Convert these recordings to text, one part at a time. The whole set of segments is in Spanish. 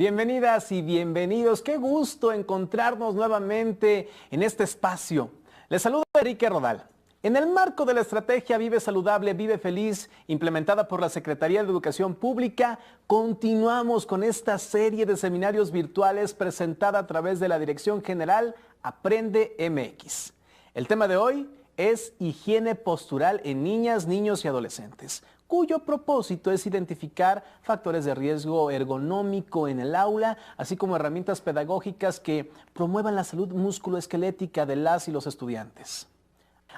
Bienvenidas y bienvenidos. Qué gusto encontrarnos nuevamente en este espacio. Les saluda Enrique Rodal. En el marco de la estrategia Vive Saludable, Vive Feliz, implementada por la Secretaría de Educación Pública, continuamos con esta serie de seminarios virtuales presentada a través de la Dirección General Aprende MX. El tema de hoy es higiene postural en niñas, niños y adolescentes, cuyo propósito es identificar factores de riesgo ergonómico en el aula, así como herramientas pedagógicas que promuevan la salud musculoesquelética de las y los estudiantes.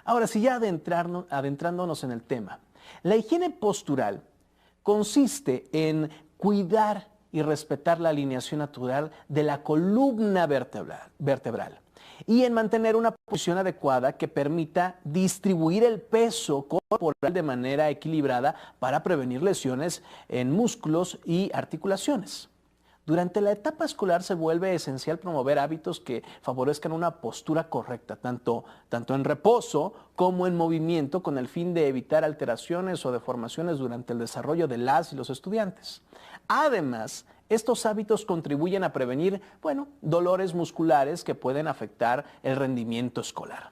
Ahora sí, ya adentrándonos en el tema, la higiene postural consiste en cuidar y respetar la alineación natural de la columna vertebral y en mantener una posición adecuada que permita distribuir el peso corporal de manera equilibrada para prevenir lesiones en músculos y articulaciones. Durante la etapa escolar se vuelve esencial promover hábitos que favorezcan una postura correcta, tanto en reposo como en movimiento, con el fin de evitar alteraciones o deformaciones durante el desarrollo de las y los estudiantes. Además, estos hábitos contribuyen a prevenir, dolores musculares que pueden afectar el rendimiento escolar.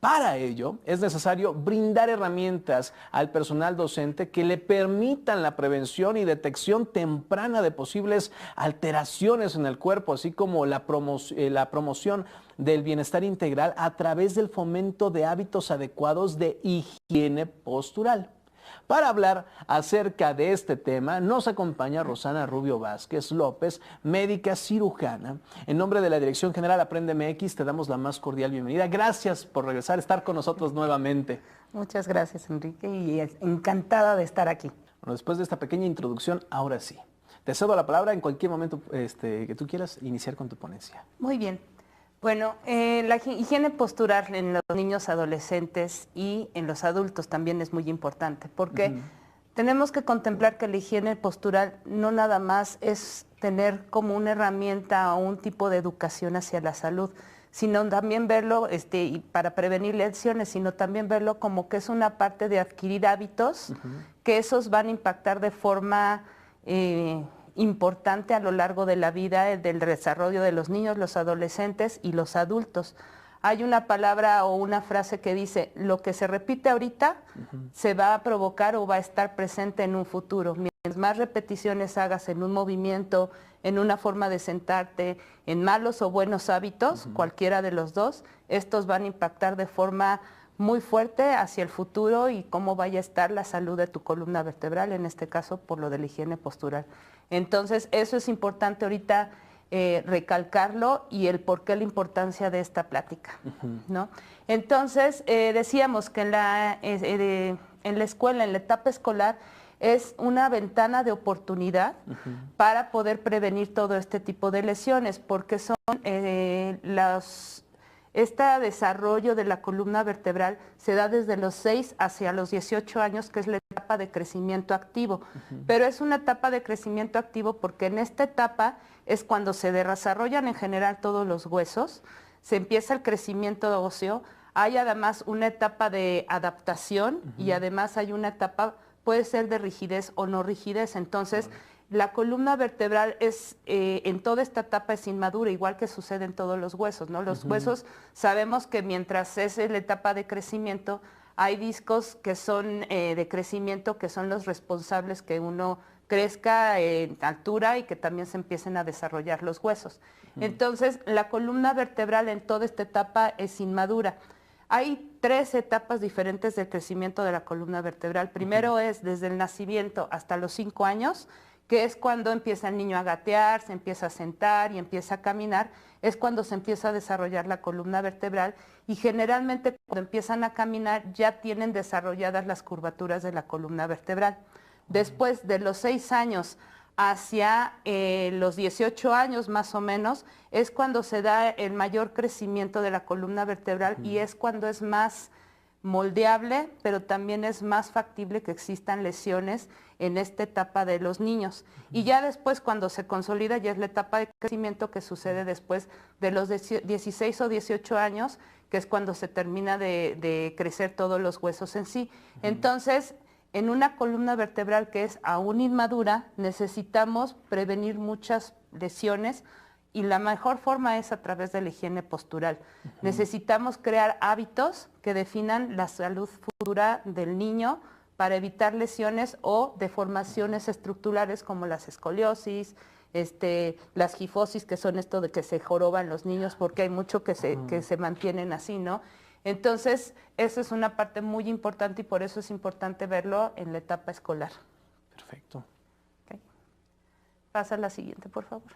Para ello, es necesario brindar herramientas al personal docente que le permitan la prevención y detección temprana de posibles alteraciones en el cuerpo, así como la promoción del bienestar integral a través del fomento de hábitos adecuados de higiene postural. Para hablar acerca de este tema, nos acompaña Rosana Rubio Vázquez López, médica cirujana. En nombre de la Dirección General Aprende MX, te damos la más cordial bienvenida. Gracias por regresar, estar con nosotros nuevamente. Muchas gracias, Enrique, y encantada de estar aquí. Bueno, después de esta pequeña introducción, ahora sí. Te cedo la palabra en cualquier momento que tú quieras iniciar con tu ponencia. Muy bien. Bueno, la higiene postural en los niños, adolescentes y en los adultos también es muy importante, porque tenemos que contemplar que la higiene postural no nada más es tener como una herramienta o un tipo de educación hacia la salud, sino también verlo y para prevenir lesiones, sino también verlo como que es una parte de adquirir hábitos que esos van a impactar de forma importante a lo largo de la vida del desarrollo de los niños, los adolescentes y los adultos. Hay una palabra o una frase que dice, lo que se repite ahorita se va a provocar o va a estar presente en un futuro. Mientras más repeticiones hagas en un movimiento, en una forma de sentarte, en malos o buenos hábitos, cualquiera de los dos, estos van a impactar de forma muy fuerte hacia el futuro y cómo vaya a estar la salud de tu columna vertebral, en este caso por lo de la higiene postural. Entonces, eso es importante ahorita recalcarlo y el por qué la importancia de esta plática, ¿no? Entonces, decíamos que en la escuela, en la etapa escolar, es una ventana de oportunidad para poder prevenir todo este tipo de lesiones, porque son este desarrollo de la columna vertebral se da desde los 6 hacia los 18 años, que es la etapa de crecimiento activo. Pero es una etapa de crecimiento activo porque en esta etapa es cuando se desarrollan en general todos los huesos, se empieza el crecimiento óseo, hay además una etapa de adaptación y además hay una etapa, puede ser de rigidez o no rigidez. Entonces, la columna vertebral es, en toda esta etapa es inmadura, igual que sucede en todos los huesos, ¿no? Los huesos, sabemos que mientras es la etapa de crecimiento, hay discos que son de crecimiento, que son los responsables que uno crezca en altura y que también se empiecen a desarrollar los huesos. Entonces, la columna vertebral en toda esta etapa es inmadura. Hay 3 etapas diferentes del crecimiento de la columna vertebral. Primero es desde el nacimiento hasta los 5 años, que es cuando empieza el niño a gatear, se empieza a sentar y empieza a caminar, es cuando se empieza a desarrollar la columna vertebral y generalmente cuando empiezan a caminar ya tienen desarrolladas las curvaturas de la columna vertebral. Después de los 6 años hacia los 18 años más o menos, es cuando se da el mayor crecimiento de la columna vertebral y es cuando es más moldeable, pero también es más factible que existan lesiones en esta etapa de los niños. Y ya después, cuando se consolida, ya es la etapa de crecimiento que sucede después de los 16 o 18 años, que es cuando se termina de crecer todos los huesos en sí. Entonces, en una columna vertebral que es aún inmadura, necesitamos prevenir muchas lesiones y la mejor forma es a través de la higiene postural. Necesitamos crear hábitos que definan la salud futura del niño para evitar lesiones o deformaciones estructurales como las escoliosis, las gifosis, que son esto de que se joroban los niños, porque hay mucho que se mantienen así, ¿no? Entonces, eso es una parte muy importante y por eso es importante verlo en la etapa escolar. Perfecto. Okay. Pasa a la siguiente, por favor.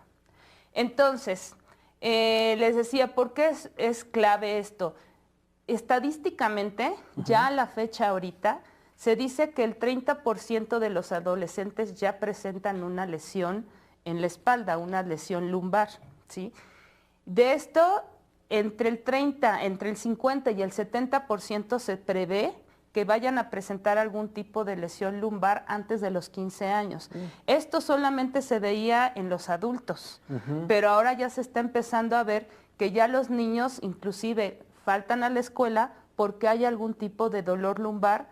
Entonces, les decía, ¿por qué es clave esto? Estadísticamente, ya a la fecha ahorita, se dice que el 30% de los adolescentes ya presentan una lesión en la espalda, una lesión lumbar, ¿sí? De esto, entre el 50 y el 70% se prevé que vayan a presentar algún tipo de lesión lumbar antes de los 15 años. Esto solamente se veía en los adultos, pero ahora ya se está empezando a ver que ya los niños inclusive faltan a la escuela porque hay algún tipo de dolor lumbar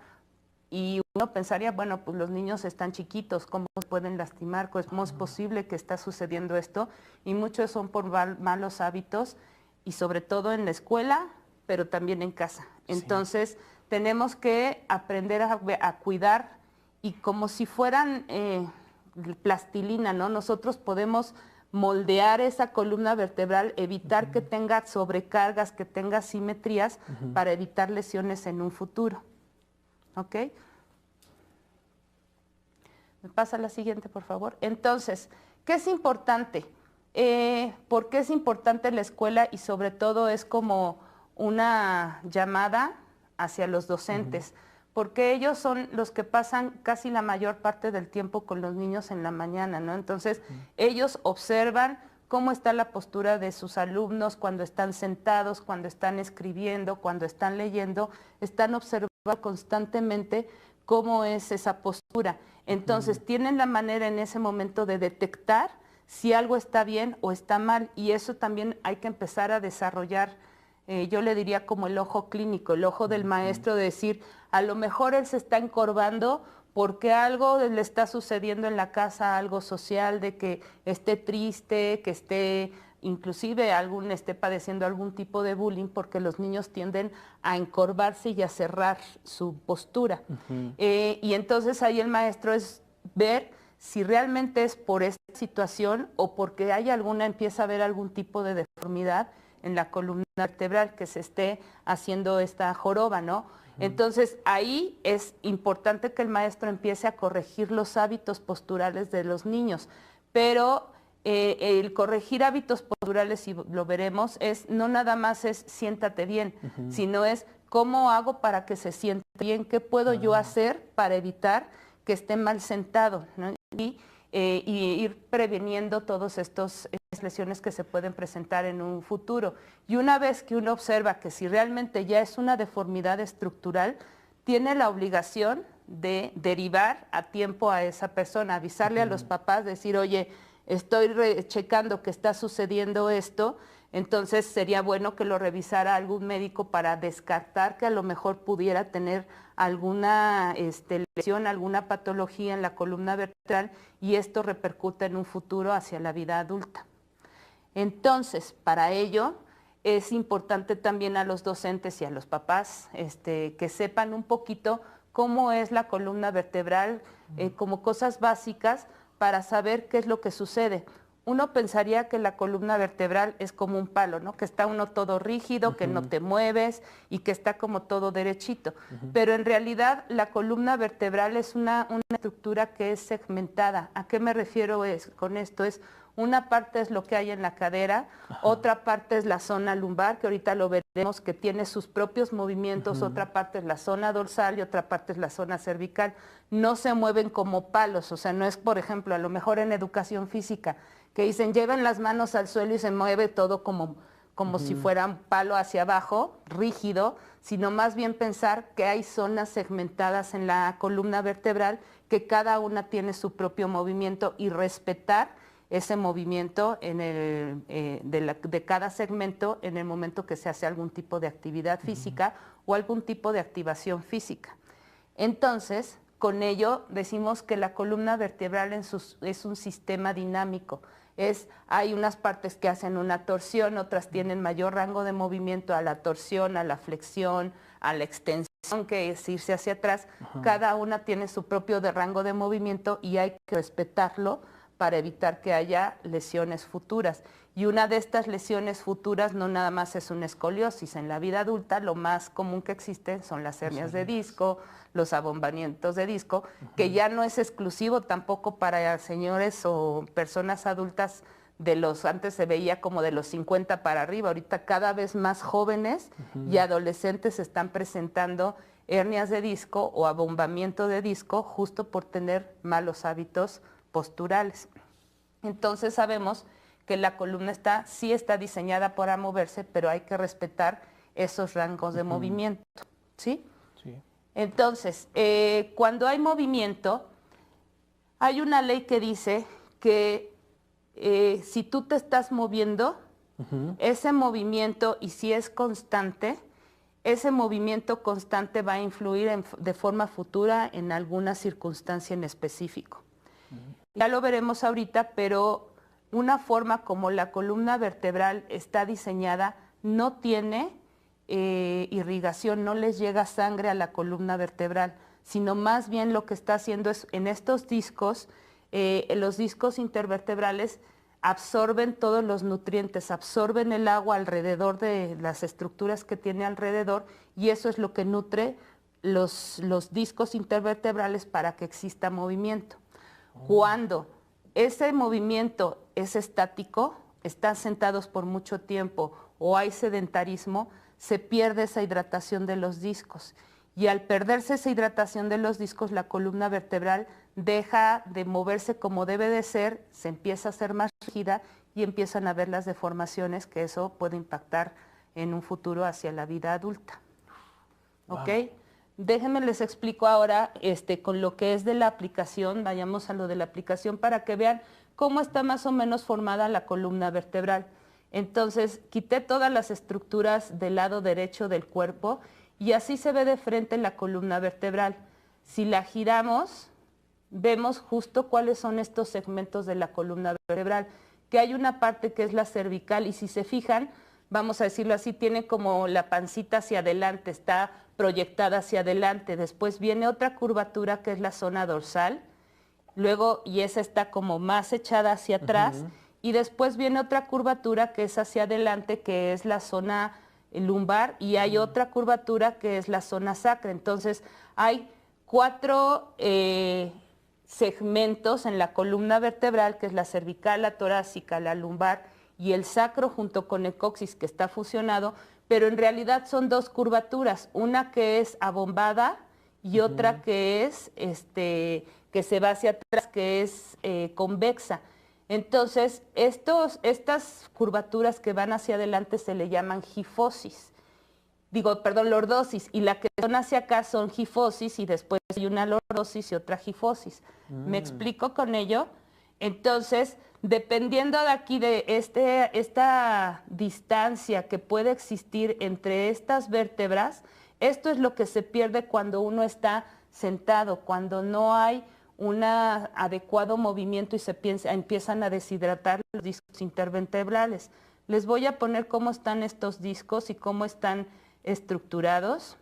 y uno pensaría, bueno, pues los niños están chiquitos, ¿cómo se pueden lastimar? ¿Cómo es posible que está sucediendo esto? Y muchos son por malos hábitos y sobre todo en la escuela, pero también en casa. Entonces, tenemos que aprender a cuidar y como si fueran plastilina, ¿no? Nosotros podemos moldear esa columna vertebral, evitar que tenga sobrecargas, que tenga simetrías para evitar lesiones en un futuro. ¿Ok? Me pasa la siguiente, por favor. Entonces, ¿qué es importante? ¿Por qué es importante la escuela? Y sobre todo es como una llamada hacia los docentes, porque ellos son los que pasan casi la mayor parte del tiempo con los niños en la mañana, ¿no? Entonces, ellos observan cómo está la postura de sus alumnos cuando están sentados, cuando están escribiendo, cuando están leyendo, están observando constantemente cómo es esa postura. Entonces, tienen la manera en ese momento de detectar si algo está bien o está mal, y eso también hay que empezar a desarrollar. Yo le diría como el ojo clínico, el ojo del maestro, de decir, a lo mejor él se está encorvando porque algo le está sucediendo en la casa, algo social, de que esté triste, que esté inclusive esté padeciendo algún tipo de bullying, porque los niños tienden a encorvarse y a cerrar su postura. Y entonces ahí el maestro es ver si realmente es por esta situación o porque empieza a haber algún tipo de deformidad en la columna vertebral, que se esté haciendo esta joroba, ¿no? Entonces, ahí es importante que el maestro empiece a corregir los hábitos posturales de los niños, pero el corregir hábitos posturales, y lo veremos, no nada más es siéntate bien, sino es cómo hago para que se sienta bien, qué puedo yo hacer para evitar que esté mal sentado, ¿no? Y ir preveniendo todas estas lesiones que se pueden presentar en un futuro. Y una vez que uno observa que si realmente ya es una deformidad estructural, tiene la obligación de derivar a tiempo a esa persona, avisarle a los papás, decir, oye, estoy checando que está sucediendo esto, entonces sería bueno que lo revisara algún médico para descartar que a lo mejor pudiera tener alguna lesión, alguna patología en la columna vertebral, y esto repercuta en un futuro hacia la vida adulta. Entonces, para ello es importante también a los docentes y a los papás que sepan un poquito cómo es la columna vertebral, como cosas básicas para saber qué es lo que sucede. Uno pensaría que la columna vertebral es como un palo, ¿no? Que está uno todo rígido, que no te mueves y que está como todo derechito. Pero en realidad la columna vertebral es una estructura que es segmentada. ¿A qué me refiero con esto? Una parte es lo que hay en la cadera, otra parte es la zona lumbar, que ahorita lo veremos, que tiene sus propios movimientos, otra parte es la zona dorsal y otra parte es la zona cervical. No se mueven como palos, o sea, no es, por ejemplo, a lo mejor en educación física, que dicen, lleven las manos al suelo y se mueve todo como si fuera un palo hacia abajo, rígido, sino más bien pensar que hay zonas segmentadas en la columna vertebral, que cada una tiene su propio movimiento, y respetar ese movimiento de cada segmento en el momento que se hace algún tipo de actividad física o algún tipo de activación física. Entonces, con ello decimos que la columna vertebral es un sistema dinámico. Hay unas partes que hacen una torsión, otras tienen mayor rango de movimiento a la torsión, a la flexión, a la extensión, que es irse hacia atrás. Cada una tiene su propio rango de movimiento y hay que respetarlo para evitar que haya lesiones futuras. Y una de estas lesiones futuras no nada más es una escoliosis. En la vida adulta lo más común que existen son las hernias de disco, los abombamientos de disco, que ya no es exclusivo tampoco para señores o personas adultas antes se veía como de los 50 para arriba, ahorita cada vez más jóvenes y adolescentes están presentando hernias de disco o abombamiento de disco justo por tener malos hábitos posturales. Entonces sabemos que la columna sí está diseñada para moverse, pero hay que respetar esos rangos de movimiento, ¿sí? Sí. Entonces, cuando hay movimiento, hay una ley que dice que si tú te estás moviendo, ese movimiento, y si es constante, ese movimiento constante va a influir de forma futura en alguna circunstancia en específico. Ya lo veremos ahorita, pero una forma como la columna vertebral está diseñada no tiene irrigación, no les llega sangre a la columna vertebral, sino más bien lo que está haciendo es en estos discos, los discos intervertebrales absorben todos los nutrientes, absorben el agua alrededor de las estructuras que tiene alrededor y eso es lo que nutre los discos intervertebrales para que exista movimiento. Cuando ese movimiento es estático, están sentados por mucho tiempo o hay sedentarismo, se pierde esa hidratación de los discos. Y al perderse esa hidratación de los discos, la columna vertebral deja de moverse como debe de ser, se empieza a hacer más rígida y empiezan a ver las deformaciones que eso puede impactar en un futuro hacia la vida adulta. Wow. ¿Ok? Déjenme les explico ahora con lo que es de la aplicación, vayamos a lo de la aplicación para que vean cómo está más o menos formada la columna vertebral. Entonces, quité todas las estructuras del lado derecho del cuerpo y así se ve de frente la columna vertebral. Si la giramos, vemos justo cuáles son estos segmentos de la columna vertebral, que hay una parte que es la cervical y si se fijan, vamos a decirlo así, tiene como la pancita hacia adelante, está proyectada hacia adelante. Después viene otra curvatura que es la zona dorsal, luego, y esa está como más echada hacia atrás, y después viene otra curvatura que es hacia adelante, que es la zona lumbar, y hay otra curvatura que es la zona sacra. Entonces, hay 4 segmentos en la columna vertebral, que es la cervical, la torácica, la lumbar y el sacro junto con el coxis que está fusionado, pero en realidad son 2 curvaturas, una que es abombada y otra que es que se va hacia atrás, que es convexa. Entonces, estas curvaturas que van hacia adelante se le llaman gifosis. Lordosis, y la que son hacia acá son gifosis y después hay una lordosis y otra gifosis. ¿Me explico con ello? Entonces, dependiendo de aquí de esta distancia que puede existir entre estas vértebras, esto es lo que se pierde cuando uno está sentado, cuando no hay un adecuado movimiento y se empiezan a deshidratar los discos intervertebrales. Les voy a poner cómo están estos discos y cómo están estructurados.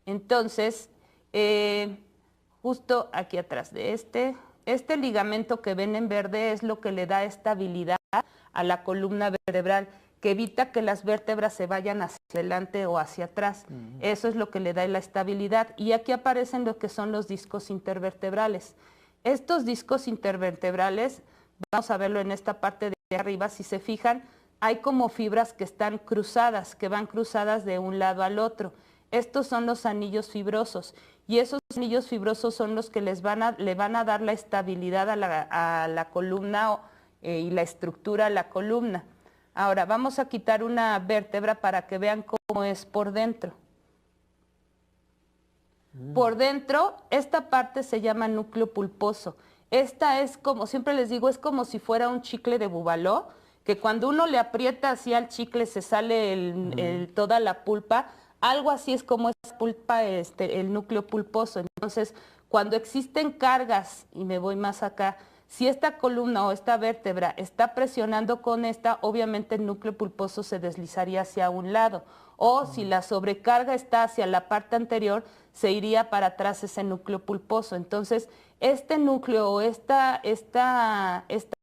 Entonces, justo aquí atrás de este ligamento que ven en verde es lo que le da estabilidad a la columna vertebral, que evita que las vértebras se vayan hacia adelante o hacia atrás. Eso es lo que le da la estabilidad. Y aquí aparecen lo que son los discos intervertebrales. Estos discos intervertebrales, vamos a verlo en esta parte de arriba, si se fijan, hay como fibras que están cruzadas, que van cruzadas de un lado al otro. Estos son los anillos fibrosos y esos anillos fibrosos son los que le van a dar la estabilidad a la columna y la estructura a la columna. Ahora vamos a quitar una vértebra para que vean cómo es por dentro. Por dentro, esta parte se llama núcleo pulposo. Esta es como, siempre les digo, es como si fuera un chicle de bubaló, que cuando uno le aprieta así al chicle se sale toda la pulpa. Algo así es como es pulpa, el núcleo pulposo. Entonces, cuando existen cargas, y me voy más acá, si esta columna o esta vértebra está presionando con esta, obviamente el núcleo pulposo se deslizaría hacia un lado. O si la sobrecarga está hacia la parte anterior, se iría para atrás ese núcleo pulposo. Entonces, este núcleo o esta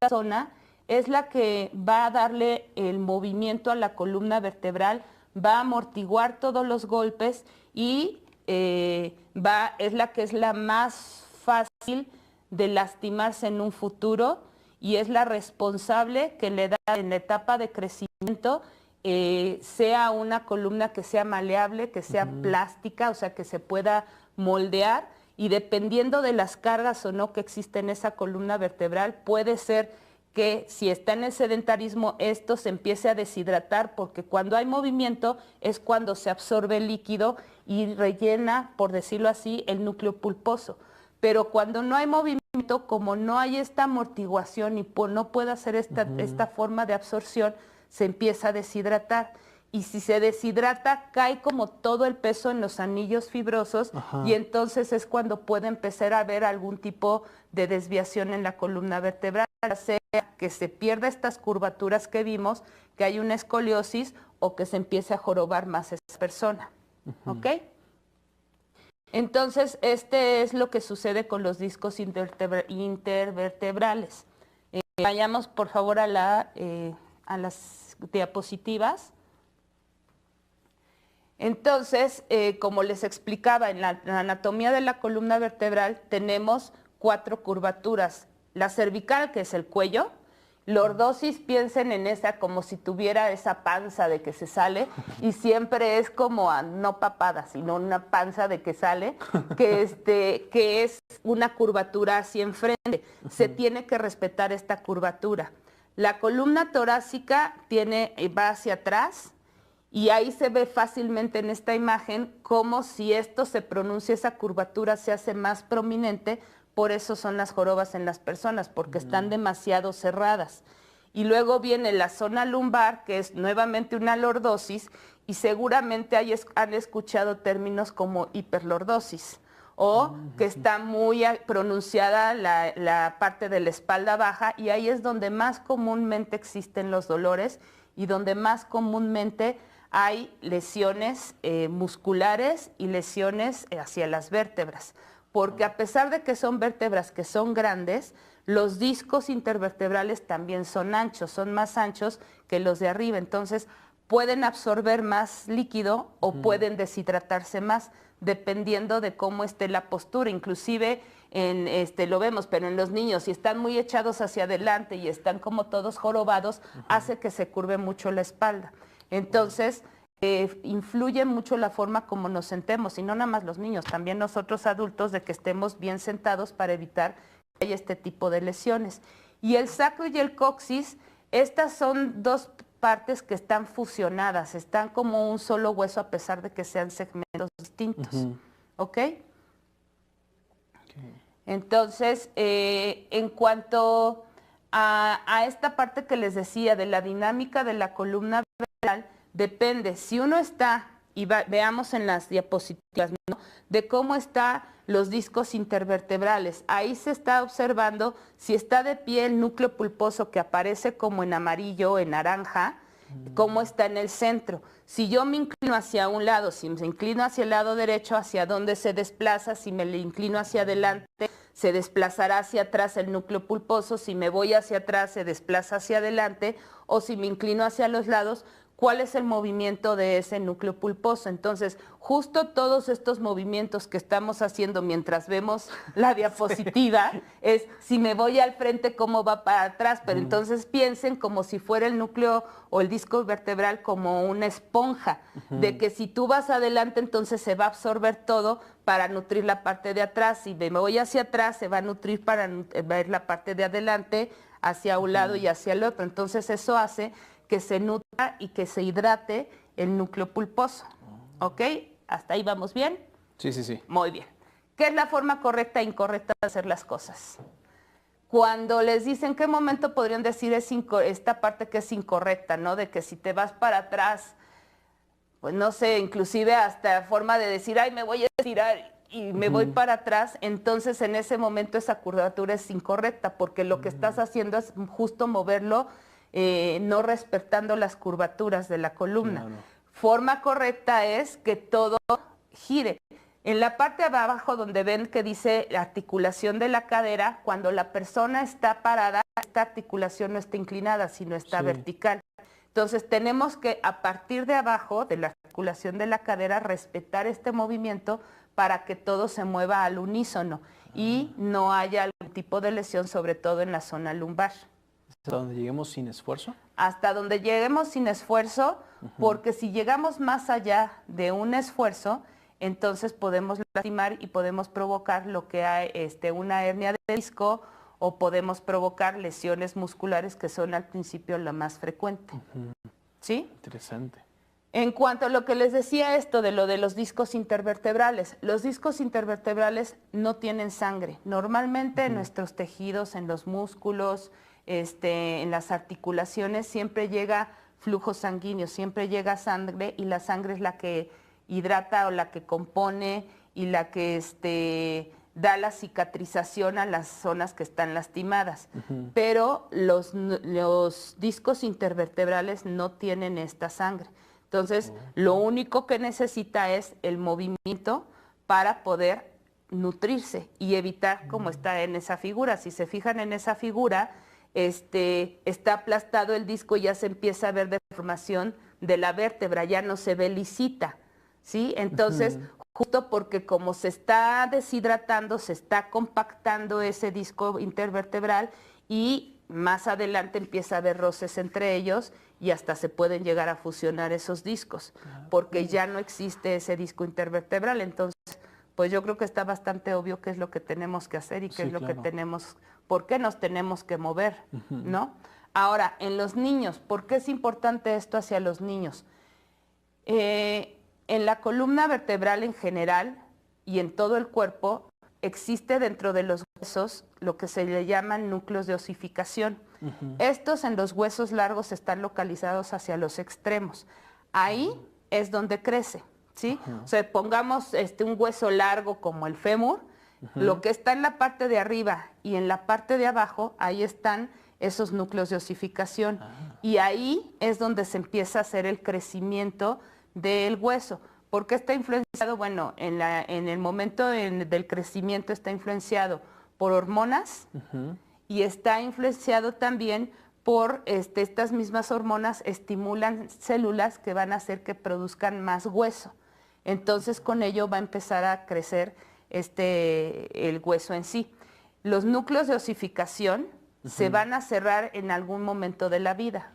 zona es la que va a darle el movimiento a la columna vertebral, va a amortiguar todos los golpes y es la que es la más fácil de lastimarse en un futuro y es la responsable que le da en la etapa de crecimiento sea una columna que sea maleable, que sea plástica, o sea, que se pueda moldear y dependiendo de las cargas o no que existen en esa columna vertebral, puede ser que si está en el sedentarismo esto se empiece a deshidratar porque cuando hay movimiento es cuando se absorbe el líquido y rellena, por decirlo así, el núcleo pulposo. Pero cuando no hay movimiento, como no hay esta amortiguación y no puede hacer esta forma de absorción, se empieza a deshidratar. Y si se deshidrata, cae como todo el peso en los anillos fibrosos y entonces es cuando puede empezar a haber algún tipo de desviación en la columna vertebral, ya sea que se pierda estas curvaturas que vimos, que hay una escoliosis o que se empiece a jorobar más esa persona. ¿Ok? Entonces, este es lo que sucede con los discos intervertebrales. Vayamos, por favor, a las diapositivas. Entonces, como les explicaba, en la anatomía de la columna vertebral tenemos 4 curvaturas. La cervical, que es el cuello. Lordosis, piensen en esa como si tuviera esa panza de que se sale y siempre es como no papada, sino una panza de que sale, que es una curvatura hacia enfrente. Se tiene que respetar esta curvatura. La columna torácica va hacia atrás y ahí se ve fácilmente en esta imagen como si esto se pronuncia, esa curvatura se hace más prominente. Por eso son las jorobas en las personas, porque están demasiado cerradas. Y luego viene la zona lumbar, que es nuevamente una lordosis, y seguramente han escuchado términos como hiperlordosis, o que está muy pronunciada la parte de la espalda baja, y ahí es donde más comúnmente existen los dolores y donde más comúnmente hay lesiones musculares y lesiones hacia las vértebras. Porque a pesar de que son vértebras que son grandes, los discos intervertebrales también son anchos, son más anchos que los de arriba. Entonces, pueden absorber más líquido o pueden deshidratarse más, dependiendo de cómo esté la postura. Inclusive, lo vemos, pero en los niños, si están muy echados hacia adelante y están como todos jorobados, hace que se curve mucho la espalda. Entonces, influye mucho la forma como nos sentemos, y no nada más los niños, también nosotros adultos, de que estemos bien sentados para evitar que haya este tipo de lesiones. Y el sacro y el coxis, estas son 2 partes que están fusionadas, están como un solo hueso a pesar de que sean segmentos distintos. ¿Ok? Entonces, en cuanto a esta parte que les decía de la dinámica de la columna vertebral, depende, si uno está, y veamos en las diapositivas, ¿no?, de cómo están los discos intervertebrales. Ahí se está observando si está de pie el núcleo pulposo que aparece como en amarillo o en naranja, cómo está en el centro. Si yo me inclino hacia un lado, si me inclino hacia el lado derecho, hacia dónde se desplaza, si me inclino hacia adelante, se desplazará hacia atrás el núcleo pulposo, si me voy hacia atrás, se desplaza hacia adelante, o si me inclino hacia los lados, cuál es el movimiento de ese núcleo pulposo. Entonces, justo todos estos movimientos que estamos haciendo mientras vemos la diapositiva, es si me voy al frente, cómo va para atrás, pero entonces piensen como si fuera el núcleo o el disco vertebral como una esponja, de que si tú vas adelante, entonces se va a absorber todo para nutrir la parte de atrás. Si me voy hacia atrás, se va a nutrir para ver la parte de adelante, hacia un lado y hacia el otro. Entonces, eso hace que se nutra y que se hidrate el núcleo pulposo. ¿Ok? ¿Hasta ahí vamos bien? Sí, sí, sí. Muy bien. ¿Qué es la forma correcta e incorrecta de hacer las cosas? Cuando les dicen qué momento podrían decir esta parte que es incorrecta, ¿no? De que si te vas para atrás, pues no sé, inclusive hasta forma de decir, ay, me voy a estirar y me voy para atrás, entonces en ese momento esa curvatura es incorrecta, porque lo que estás haciendo es justo moverlo, no respetando las curvaturas de la columna. Claro. Forma correcta es que todo gire. En la parte de abajo donde ven que dice articulación de la cadera, cuando la persona está parada, esta articulación no está inclinada, sino está vertical. Entonces tenemos que a partir de abajo de la articulación de la cadera respetar este movimiento para que todo se mueva al unísono y no haya algún tipo de lesión, sobre todo en la zona lumbar. ¿Hasta donde lleguemos sin esfuerzo? Hasta donde lleguemos sin esfuerzo, porque si llegamos más allá de un esfuerzo, entonces podemos lastimar y podemos provocar lo que hay una hernia de disco, o podemos provocar lesiones musculares, que son al principio la más frecuente. ¿Sí? Interesante. En cuanto a lo que les decía esto de lo de los discos intervertebrales, los discos intervertebrales no tienen sangre. Normalmente en nuestros tejidos, en los músculos, en las articulaciones, siempre llega flujo sanguíneo, siempre llega sangre, y la sangre es la que hidrata o la que compone y la que da la cicatrización a las zonas que están lastimadas. Pero los discos intervertebrales no tienen esta sangre. Entonces, lo único que necesita es el movimiento para poder nutrirse y evitar, como está en esa figura. Si se fijan en esa figura, está aplastado el disco y ya se empieza a ver deformación de la vértebra, ya no se ve lisita, ¿sí? Entonces, justo porque como se está deshidratando, se está compactando ese disco intervertebral, y más adelante empieza a haber roces entre ellos y hasta se pueden llegar a fusionar esos discos, porque ya no existe ese disco intervertebral. Entonces, pues yo creo que está bastante obvio qué es lo que tenemos que hacer y qué es lo que tenemos, por qué nos tenemos que mover, ¿no? Ahora, en los niños, ¿por qué es importante esto hacia los niños? En la columna vertebral en general y en todo el cuerpo existe dentro de los huesos lo que se le llaman núcleos de osificación. Estos en los huesos largos están localizados hacia los extremos. Ahí es donde crece, ¿sí? O sea, pongamos un hueso largo como el fémur, lo que está en la parte de arriba y en la parte de abajo, ahí están esos núcleos de osificación. Y ahí es donde se empieza a hacer el crecimiento del hueso. ¿Por qué está influenciado? Bueno, en el momento del crecimiento está influenciado por hormonas y está influenciado también por estas mismas hormonas estimulan células que van a hacer que produzcan más hueso. Entonces con ello va a empezar a crecer el hueso en sí. Los núcleos de osificación se van a cerrar en algún momento de la vida.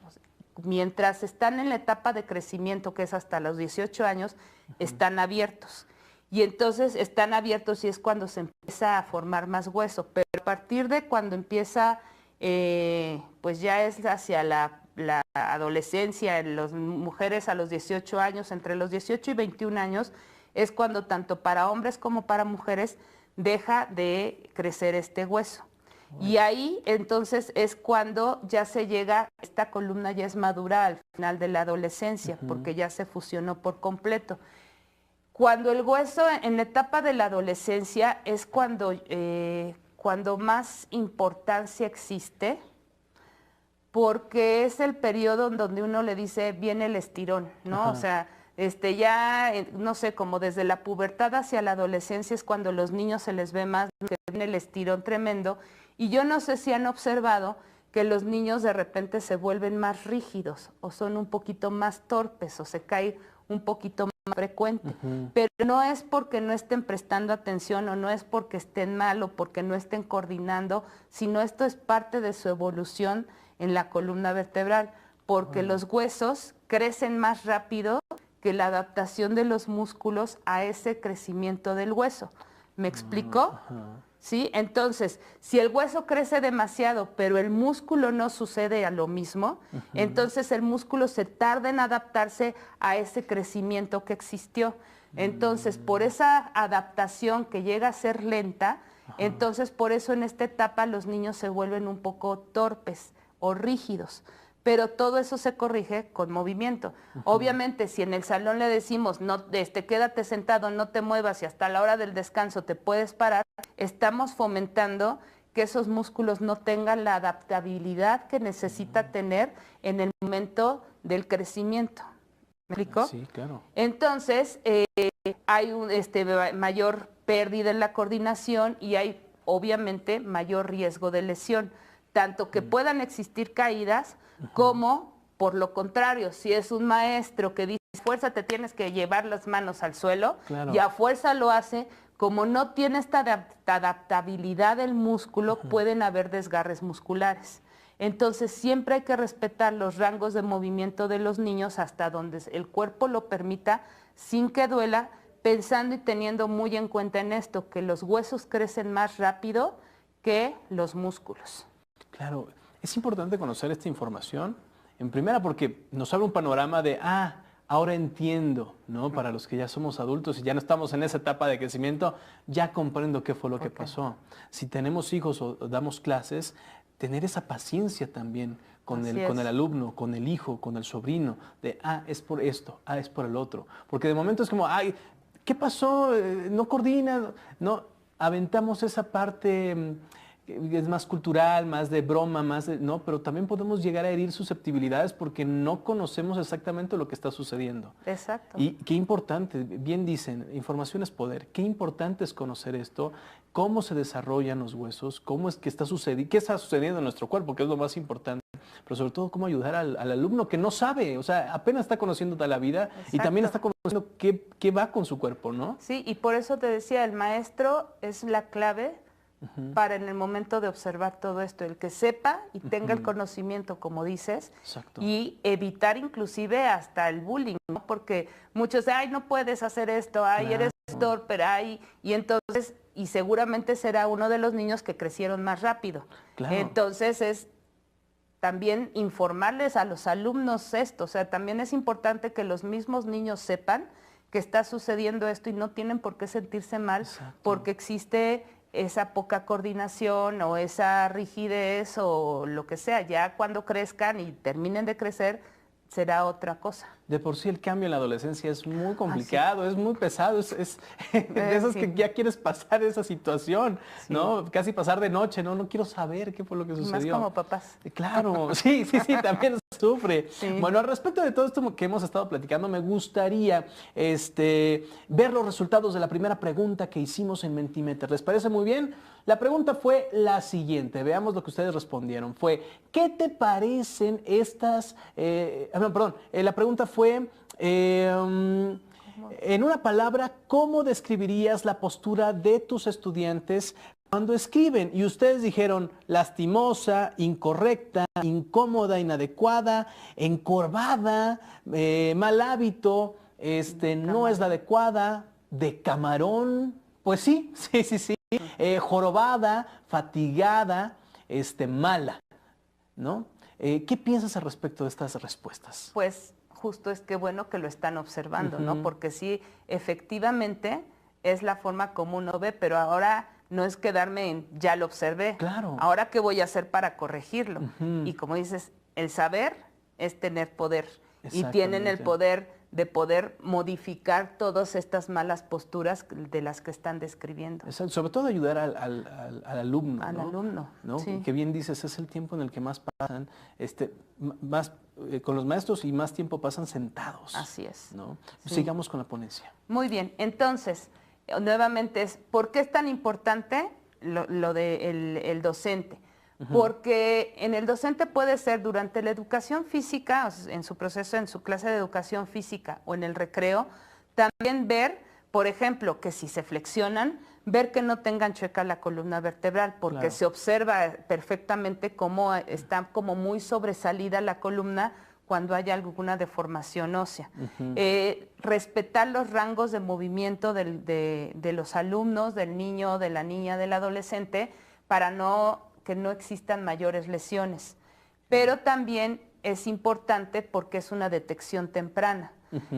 Mientras están en la etapa de crecimiento, que es hasta los 18 años, están abiertos. Y entonces están abiertos y es cuando se empieza a formar más hueso. Pero a partir de cuando empieza, pues ya es hacia la adolescencia, en las mujeres a los 18 años, entre los 18 y 21 años, es cuando tanto para hombres como para mujeres deja de crecer este hueso. Y ahí entonces es cuando ya se llega, esta columna ya es madura al final de la adolescencia, porque ya se fusionó por completo. Cuando el hueso en la etapa de la adolescencia es cuando más importancia existe, porque es el periodo en donde uno le dice viene el estirón, ¿no? O sea, ya, no sé, como desde la pubertad hacia la adolescencia es cuando los niños se les ve más, que viene el estirón tremendo. Y yo no sé si han observado que los niños de repente se vuelven más rígidos o son un poquito más torpes o se cae un poquito más frecuente. Pero no es porque no estén prestando atención o no es porque estén mal o porque no estén coordinando, sino esto es parte de su evolución en la columna vertebral, porque los huesos crecen más rápido que la adaptación de los músculos a ese crecimiento del hueso. ¿Me explico? ¿Sí? Entonces, si el hueso crece demasiado, pero el músculo no sucede a lo mismo, entonces el músculo se tarda en adaptarse a ese crecimiento que existió. Entonces, por esa adaptación que llega a ser lenta, entonces por eso en esta etapa los niños se vuelven un poco torpes o rígidos. pero todo eso se corrige con movimiento. Obviamente, si en el salón le decimos, no, quédate sentado, no te muevas y hasta la hora del descanso te puedes parar, estamos fomentando que esos músculos no tengan la adaptabilidad que necesita tener en el momento del crecimiento. ¿Me explico? Sí, claro. Entonces, hay mayor pérdida en la coordinación y hay obviamente mayor riesgo de lesión, tanto que puedan existir caídas como, por lo contrario, si es un maestro que dice, fuerza te tienes que llevar las manos al suelo, claro. y a fuerza lo hace, como no tiene esta adaptabilidad del músculo, pueden haber desgarres musculares. Entonces siempre hay que respetar los rangos de movimiento de los niños hasta donde el cuerpo lo permita, sin que duela, pensando y teniendo muy en cuenta en esto, que los huesos crecen más rápido que los músculos. Claro, es importante conocer esta información, en primera porque nos abre un panorama de, ahora entiendo, ¿no? Para los que ya somos adultos y ya no estamos en esa etapa de crecimiento, ya comprendo qué fue lo que pasó. Si tenemos hijos o damos clases, tener esa paciencia también con el alumno, con el hijo, con el sobrino, de, es por esto, es por el otro. Porque de momento es como, ¿qué pasó? ¿No coordina? No, aventamos esa parte que es más cultural, más de broma, no, pero también podemos llegar a herir susceptibilidades porque no conocemos exactamente lo que está sucediendo. Exacto. Y qué importante, bien dicen, información es poder, qué importante es conocer esto, cómo se desarrollan los huesos, cómo es que está sucediendo, qué está sucediendo en nuestro cuerpo, que es lo más importante, pero sobre todo cómo ayudar al alumno que no sabe, o sea, apenas está conociendo toda la vida. Exacto. Y también está conociendo qué va con su cuerpo, ¿no? Sí, y por eso te decía, el maestro es la clave para en el momento de observar todo esto, el que sepa y tenga el conocimiento, como dices. Exacto. Y evitar inclusive hasta el bullying, ¿no? Porque muchos dicen, no puedes hacer esto, claro. Eres torpe, y entonces, y seguramente será uno de los niños que crecieron más rápido. Claro. Entonces es también informarles a los alumnos esto, o sea, también es importante que los mismos niños sepan que está sucediendo esto y no tienen por qué sentirse mal. Exacto. Porque existe esa poca coordinación o esa rigidez o lo que sea. Ya cuando crezcan y terminen de crecer, será otra cosa. De por sí el cambio en la adolescencia es muy complicado, es muy pesado, es de esos que ya quieres pasar esa situación, ¿no? Casi pasar de noche, no quiero saber qué fue lo que sucedió. Más como papás. Claro, sí, también sufre. Sí. Bueno, al respecto de todo esto que hemos estado platicando, me gustaría ver los resultados de la primera pregunta que hicimos en Mentimeter. ¿Les parece muy bien? La pregunta fue la siguiente, veamos lo que ustedes respondieron. Fue, ¿qué te parecen estas... la pregunta fue, en una palabra, ¿cómo describirías la postura de tus estudiantes cuando escriben? Y ustedes dijeron lastimosa, incorrecta, incómoda, inadecuada, encorvada, mal hábito, no es la adecuada, de camarón, pues sí. Jorobada, fatigada, mala, ¿no? ¿Qué piensas al respecto de estas respuestas? Pues justo es que bueno que lo están observando, ¿no? Porque sí, efectivamente es la forma como uno ve, pero ahora no es quedarme en ya lo observé. Claro. Ahora, ¿qué voy a hacer para corregirlo? Y como dices, el saber es tener poder. Y tienen el poder de poder modificar todas estas malas posturas de las que están describiendo. Exacto. Sobre todo ayudar al alumno. Al alumno, ¿no? Sí. Que bien dices, es el tiempo en el que más pasan, más con los maestros y más tiempo pasan sentados. Así es. ¿No? Sí. Sigamos con la ponencia. Muy bien, entonces, nuevamente ¿por qué es tan importante lo de el docente? Porque en el docente puede ser durante la educación física, en su proceso, en su clase de educación física o en el recreo, también ver, por ejemplo, que si se flexionan, ver que no tengan chueca la columna vertebral, porque se observa perfectamente cómo está como muy sobresalida la columna cuando haya alguna deformación ósea. Respetar los rangos de movimiento de los alumnos, del niño, de la niña, del adolescente, para que no existan mayores lesiones. Pero también es importante porque es una detección temprana.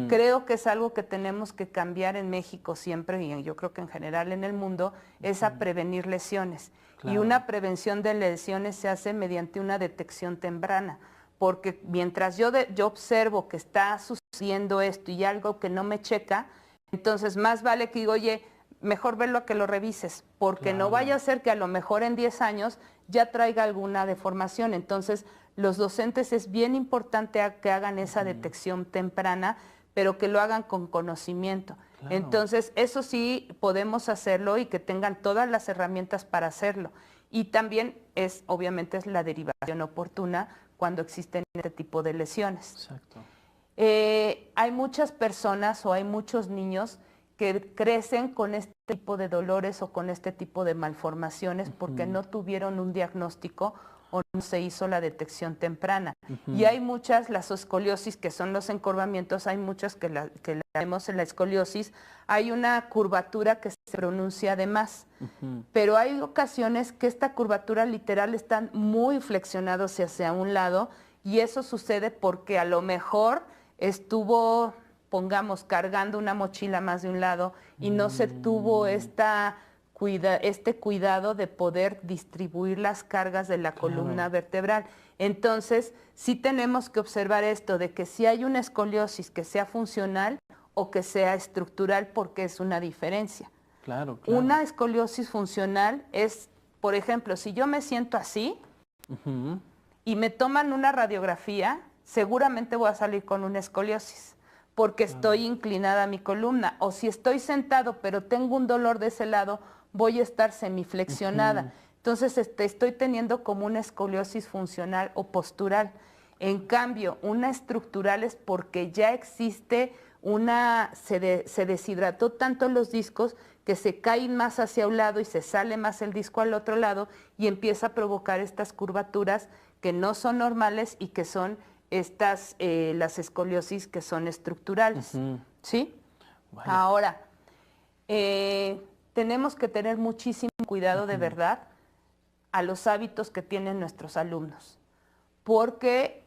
Creo que es algo que tenemos que cambiar en México siempre, y yo creo que en general en el mundo, es a prevenir lesiones. Y una prevención de lesiones se hace mediante una detección temprana, porque mientras yo observo que está sucediendo esto y algo que no me checa, entonces más vale que digo, oye, mejor verlo a que lo revises, porque no vaya a ser que a lo mejor en 10 años ya traiga alguna deformación. Entonces, los docentes es bien importante que hagan esa detección temprana, pero que lo hagan con conocimiento. Claro. Entonces, eso sí podemos hacerlo y que tengan todas las herramientas para hacerlo. Y también obviamente es la derivación oportuna cuando existen este tipo de lesiones. Exacto. Hay muchas personas o hay muchos niños que crecen con este tipo de dolores o con este tipo de malformaciones porque no tuvieron un diagnóstico o no se hizo la detección temprana. Y hay muchas, las escoliosis, que son los encorvamientos, hay muchas que la vemos en la escoliosis, hay una curvatura que se pronuncia de más, pero hay ocasiones que esta curvatura literal están muy flexionados hacia un lado y eso sucede porque a lo mejor estuvo, pongamos, cargando una mochila más de un lado y no se tuvo este cuidado de poder distribuir las cargas de la columna vertebral. Entonces, sí tenemos que observar esto, de que si hay una escoliosis que sea funcional o que sea estructural, porque es una diferencia. Claro. Una escoliosis funcional es, por ejemplo, si yo me siento así y me toman una radiografía, seguramente voy a salir con una escoliosis, porque estoy inclinada a mi columna. O si estoy sentado, pero tengo un dolor de ese lado, voy a estar semiflexionada. Entonces estoy teniendo como una escoliosis funcional o postural. En cambio, una estructural es porque ya existe se deshidrató tanto los discos que se caen más hacia un lado y se sale más el disco al otro lado y empieza a provocar estas curvaturas que no son normales y que son las escoliosis que son estructurales. ¿Sí? Vale. Ahora, tenemos que tener muchísimo cuidado de verdad a los hábitos que tienen nuestros alumnos, porque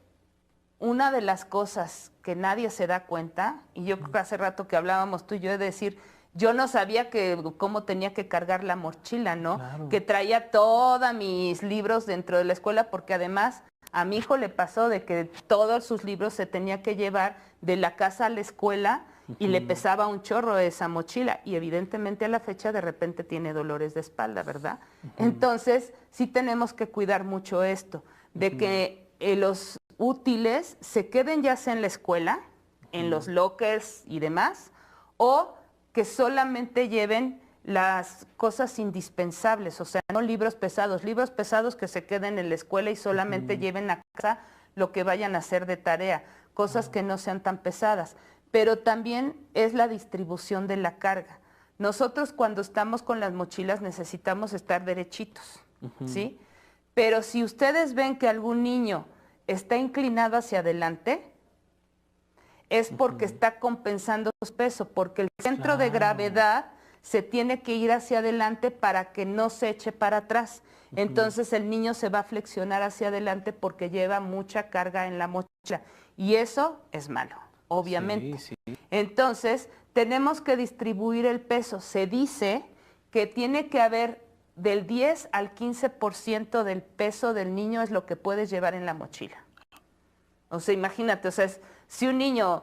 una de las cosas que nadie se da cuenta, y yo creo que hace rato que hablábamos tú y yo de decir, yo no sabía cómo tenía que cargar la mochila, ¿no? Claro. Que traía todos mis libros dentro de la escuela, porque además a mi hijo le pasó de que todos sus libros se tenía que llevar de la casa a la escuela y le pesaba un chorro esa mochila y evidentemente a la fecha de repente tiene dolores de espalda, ¿verdad? Entonces sí tenemos que cuidar mucho esto, de que los útiles se queden ya sea en la escuela, en los lockers y demás, o que solamente lleven las cosas indispensables, o sea, no libros pesados que se queden en la escuela y solamente lleven a casa lo que vayan a hacer de tarea, cosas que no sean tan pesadas. Pero también es la distribución de la carga. Nosotros cuando estamos con las mochilas necesitamos estar derechitos, ¿sí? Pero si ustedes ven que algún niño está inclinado hacia adelante, es porque está compensando su peso, porque el centro de gravedad se tiene que ir hacia adelante para que no se eche para atrás. Entonces el niño se va a flexionar hacia adelante porque lleva mucha carga en la mochila. Y eso es malo, obviamente. Sí. Entonces tenemos que distribuir el peso. Se dice que tiene que haber del 10 al 15% del peso del niño es lo que puedes llevar en la mochila. O sea, imagínate, o sea, si un niño,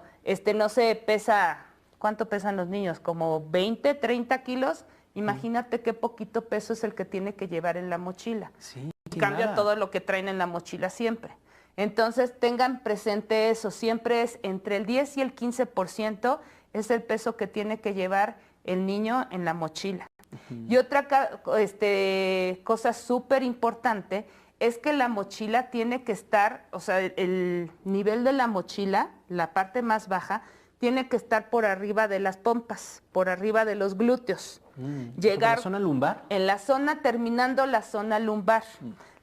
no sé, pesa, ¿cuánto pesan los niños? Como 20, 30 kilos, imagínate qué poquito peso es el que tiene que llevar en la mochila. Sí, cambia todo lo que traen en la mochila siempre. Entonces, tengan presente eso, siempre es entre el 10 y el 15% es el peso que tiene que llevar el niño en la mochila. Y otra cosa súper importante es que la mochila tiene que estar, o sea, el nivel de la mochila, la parte más baja, tiene que estar por arriba de las pompas, por arriba de los glúteos. Llegar ¿en la zona lumbar? En la zona, terminando la zona lumbar,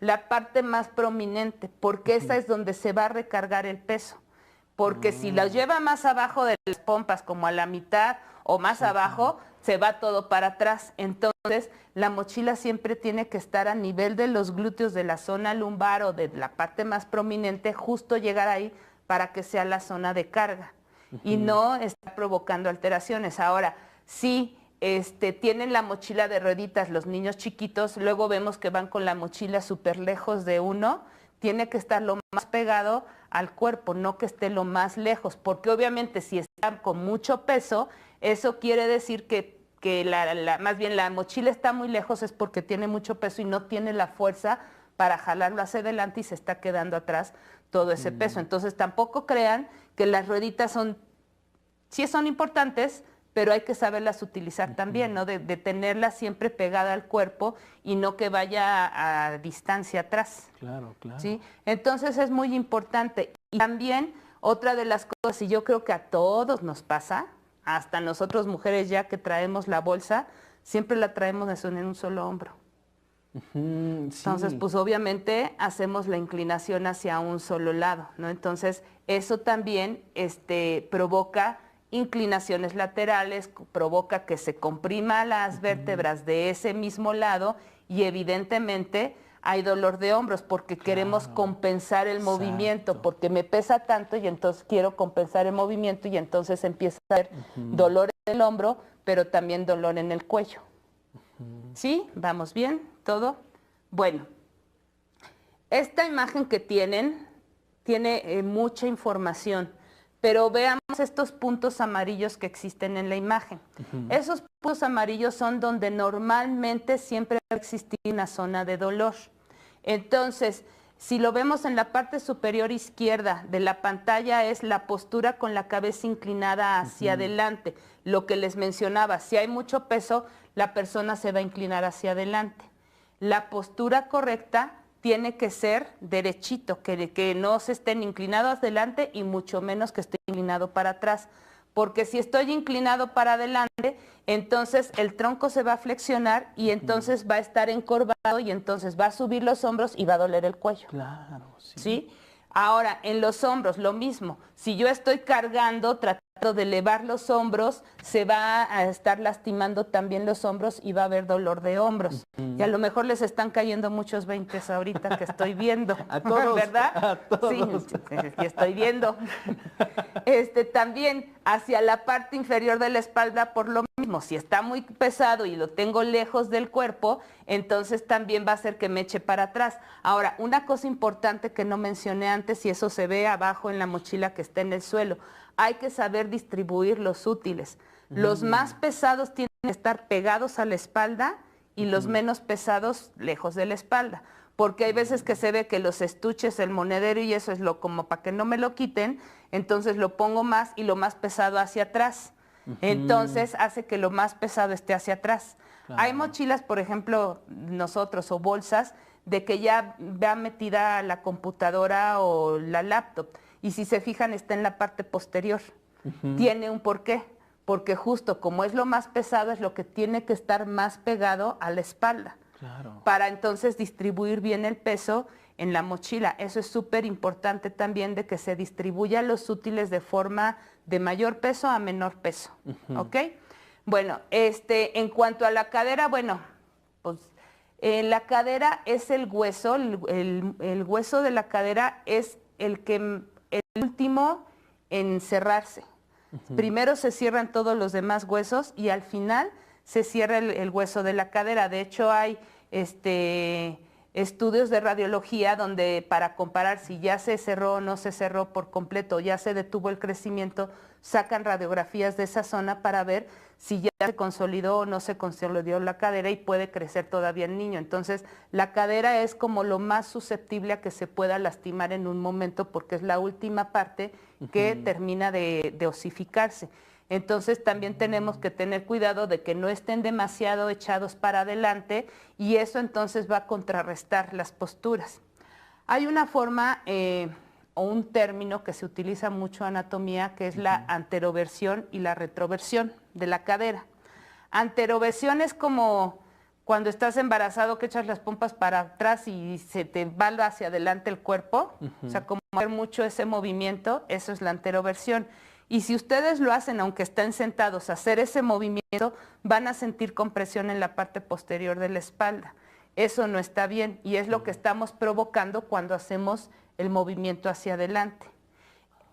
la parte más prominente, porque esa es donde se va a recargar el peso. Porque si la lleva más abajo de las pompas, como a la mitad o más abajo, se va todo para atrás. Entonces, la mochila siempre tiene que estar a nivel de los glúteos de la zona lumbar o de la parte más prominente, justo llegar ahí para que sea la zona de carga y no está provocando alteraciones. Ahora, si tienen la mochila de rueditas los niños chiquitos, luego vemos que van con la mochila súper lejos de uno, tiene que estar lo más pegado al cuerpo, no que esté lo más lejos, porque obviamente si está con mucho peso, eso quiere decir que más bien la mochila está muy lejos, es porque tiene mucho peso y no tiene la fuerza para jalarlo hacia adelante y se está quedando atrás todo ese peso. Entonces tampoco crean que las rueditas sí son importantes, pero hay que saberlas utilizar también, ¿no? De tenerla siempre pegada al cuerpo y no que vaya a distancia atrás. Claro, claro. ¿Sí? Entonces es muy importante. Y también otra de las cosas, y yo creo que a todos nos pasa, hasta nosotros mujeres ya que traemos la bolsa, siempre la traemos en un solo hombro. Sí. Entonces, pues obviamente hacemos la inclinación hacia un solo lado, ¿no? Entonces, eso también provoca inclinaciones laterales, provoca que se comprima las vértebras de ese mismo lado y evidentemente hay dolor de hombros porque queremos compensar el movimiento, porque me pesa tanto y entonces quiero compensar el movimiento y entonces empieza a haber dolor en el hombro, pero también dolor en el cuello. ¿Sí? ¿Vamos bien? ¿Todo? Bueno, esta imagen que tienen tiene mucha información, pero veamos estos puntos amarillos que existen en la imagen. Esos puntos amarillos son donde normalmente siempre va a existir una zona de dolor. Entonces, si lo vemos en la parte superior izquierda de la pantalla es la postura con la cabeza inclinada hacia adelante. Lo que les mencionaba, si hay mucho peso, la persona se va a inclinar hacia adelante. La postura correcta tiene que ser derechito, que no se estén inclinados adelante y mucho menos que esté inclinado para atrás. Porque si estoy inclinado para adelante, entonces el tronco se va a flexionar y entonces va a estar encorvado y entonces va a subir los hombros y va a doler el cuello. Claro, sí. ¿Sí? Ahora, en los hombros, lo mismo. Si yo estoy cargando, tratando de elevar los hombros, se va a estar lastimando también los hombros y va a haber dolor de hombros. Y a lo mejor les están cayendo muchos 20 ahorita que estoy viendo. A todos, ¿verdad? a todos. Sí, estoy viendo. También hacia la parte inferior de la espalda, por lo mismo, si está muy pesado y lo tengo lejos del cuerpo, entonces también va a hacer que me eche para atrás. Ahora, una cosa importante que no mencioné antes, y eso se ve abajo en la mochila que está en el suelo, hay que saber distribuir los útiles. Los más pesados tienen que estar pegados a la espalda y los menos pesados lejos de la espalda. Porque hay veces que se ve que los estuches, el monedero y eso es como para que no me lo quiten, entonces lo pongo más y lo más pesado hacia atrás. Entonces hace que lo más pesado esté hacia atrás. Claro. Hay mochilas, por ejemplo, nosotros o bolsas, de que ya va metida la computadora o la laptop. Y si se fijan, está en la parte posterior. Tiene un porqué. Porque justo como es lo más pesado, es lo que tiene que estar más pegado a la espalda. Claro. Para entonces distribuir bien el peso en la mochila. Eso es súper importante también, de que se distribuyan los útiles de forma de mayor peso a menor peso. ¿Ok? Bueno, en cuanto a la cadera, bueno, pues la cadera es el hueso, el hueso de la cadera es el último en cerrarse. Primero se cierran todos los demás huesos y al final se cierra el hueso de la cadera. De hecho, hay estudios de radiología donde para comparar si ya se cerró o no se cerró por completo, ya se detuvo el crecimiento, sacan radiografías de esa zona para ver si ya se consolidó o no se consolidó la cadera y puede crecer todavía el niño. Entonces, la cadera es como lo más susceptible a que se pueda lastimar en un momento porque es la última parte que termina de osificarse. Entonces también tenemos que tener cuidado de que no estén demasiado echados para adelante y eso entonces va a contrarrestar las posturas. Hay una forma o un término que se utiliza mucho en anatomía que es la anteroversión y la retroversión de la cadera. Anteroversión es como cuando estás embarazado que echas las pompas para atrás y se te va hacia adelante el cuerpo, o sea, como hacer mucho ese movimiento, eso es la anteroversión. Y si ustedes lo hacen, aunque estén sentados, hacer ese movimiento, van a sentir compresión en la parte posterior de la espalda. Eso no está bien y es lo que estamos provocando cuando hacemos el movimiento hacia adelante.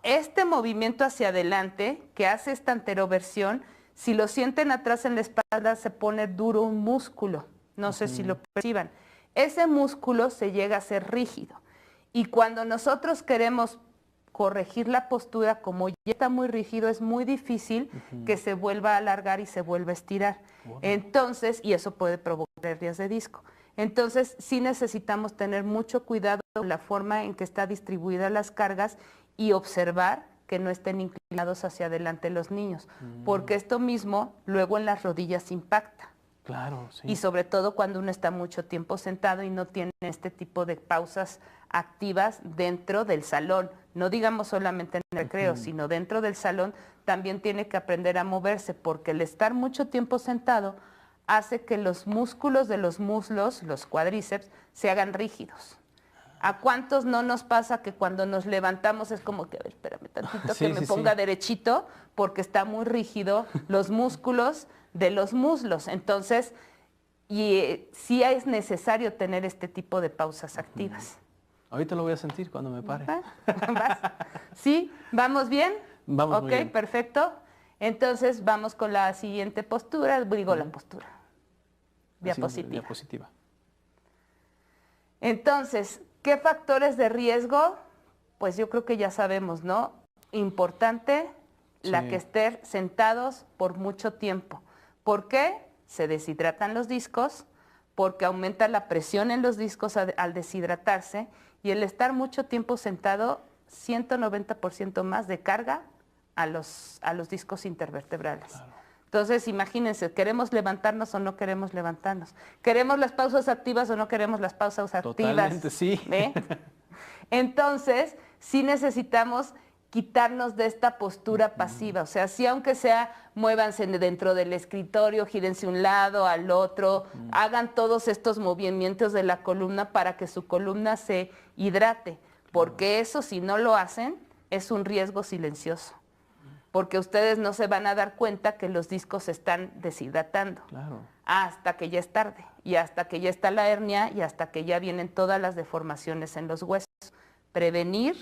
Este movimiento hacia adelante que hace esta anteroversión, si lo sienten atrás en la espalda, se pone duro un músculo. No sé si lo perciban. Ese músculo se llega a ser rígido. Y cuando nosotros queremos corregir la postura, como ya está muy rígido, es muy difícil que se vuelva a alargar y se vuelva a estirar. Entonces, y eso puede provocar hernias de disco. Entonces, sí necesitamos tener mucho cuidado con la forma en que está distribuidas las cargas y observar que no estén inclinados hacia adelante los niños, porque esto mismo luego en las rodillas impacta. Claro, sí. Y sobre todo cuando uno está mucho tiempo sentado y no tiene este tipo de pausas activas dentro del salón. No digamos solamente en el recreo, sino dentro del salón también tiene que aprender a moverse, porque el estar mucho tiempo sentado hace que los músculos de los muslos, los cuádriceps, se hagan rígidos. ¿A cuántos no nos pasa que cuando nos levantamos es como que, a ver, espérame tantito, Sí, que me ponga derechito, porque está muy rígido los músculos de los muslos? Entonces, sí es necesario tener este tipo de pausas activas. Ahorita lo voy a sentir cuando me pare. ¿Vas? ¿Sí? ¿Vamos bien? Vamos muy bien. Ok, perfecto. Entonces, vamos con la siguiente postura, digo la postura. Diapositiva. Diapositiva. Entonces, ¿qué factores de riesgo? Pues yo creo que ya sabemos, ¿no? Importante, la que estén sentados por mucho tiempo. ¿Por qué? Se deshidratan los discos, porque aumenta la presión en los discos al deshidratarse, y el estar mucho tiempo sentado, 190% más de carga a los discos intervertebrales. Claro. Entonces, imagínense, ¿queremos levantarnos o no queremos levantarnos? ¿Queremos las pausas activas o no queremos las pausas activas? Totalmente, sí. Entonces, sí necesitamos quitarnos de esta postura pasiva. O sea, sí, aunque sea, muévanse dentro del escritorio, gírense un lado, al otro, hagan todos estos movimientos de la columna para que su columna se hidrate. Porque eso, si no lo hacen, es un riesgo silencioso. Porque ustedes no se van a dar cuenta que los discos se están deshidratando. Claro. Hasta que ya es tarde, y hasta que ya está la hernia, y hasta que ya vienen todas las deformaciones en los huesos. Prevenir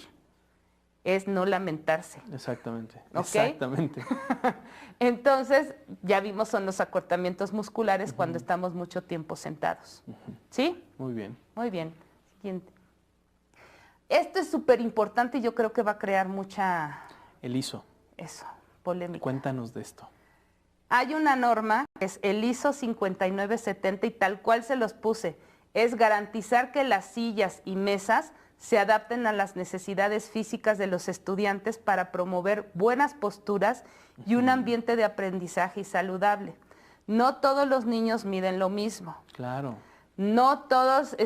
es no lamentarse. Exactamente. ¿Okay? Exactamente. Entonces, ya vimos, son los acortamientos musculares cuando estamos mucho tiempo sentados. ¿Sí? Muy bien. Muy bien. Siguiente. Esto es súper importante y yo creo que va a crear mucha... El ISO. Eso, polémica. Cuéntanos de esto. Hay una norma, que es el ISO 5970, y tal cual se los puse. Es garantizar que las sillas y mesas se adapten a las necesidades físicas de los estudiantes para promover buenas posturas y un ambiente de aprendizaje saludable. No todos los niños miden lo mismo. Claro. No todos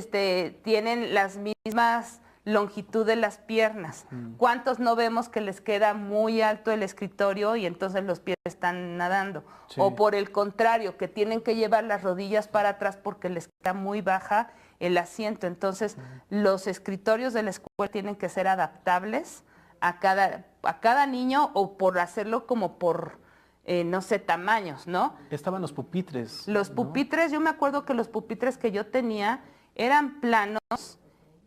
tienen las mismas longitud de las piernas. ¿Cuántos no vemos que les queda muy alto el escritorio y entonces los pies están nadando? Sí. O por el contrario, que tienen que llevar las rodillas para atrás porque les queda muy baja el asiento. Entonces, los escritorios de la escuela tienen que ser adaptables a cada niño, o por hacerlo como por, no sé, tamaños, ¿no? Estaban los pupitres. Los pupitres, yo me acuerdo que los pupitres que yo tenía eran planos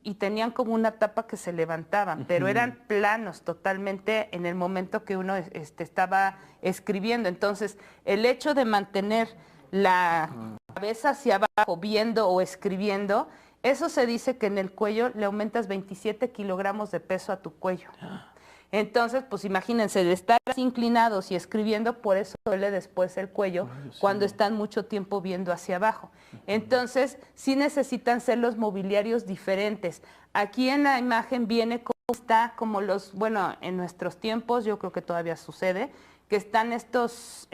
y tenían como una tapa que se levantaban, pero eran planos totalmente en el momento que uno estaba escribiendo. Entonces, el hecho de mantener la cabeza hacia abajo, viendo o escribiendo, eso se dice que en el cuello le aumentas 27 kilogramos de peso a tu cuello. Entonces, pues imagínense, de estar así inclinados y escribiendo, por eso duele después el cuello cuando están mucho tiempo viendo hacia abajo. Entonces, sí necesitan ser los mobiliarios diferentes. Aquí en la imagen viene cómo está, como los, bueno, en nuestros tiempos, yo creo que todavía sucede, que están estos,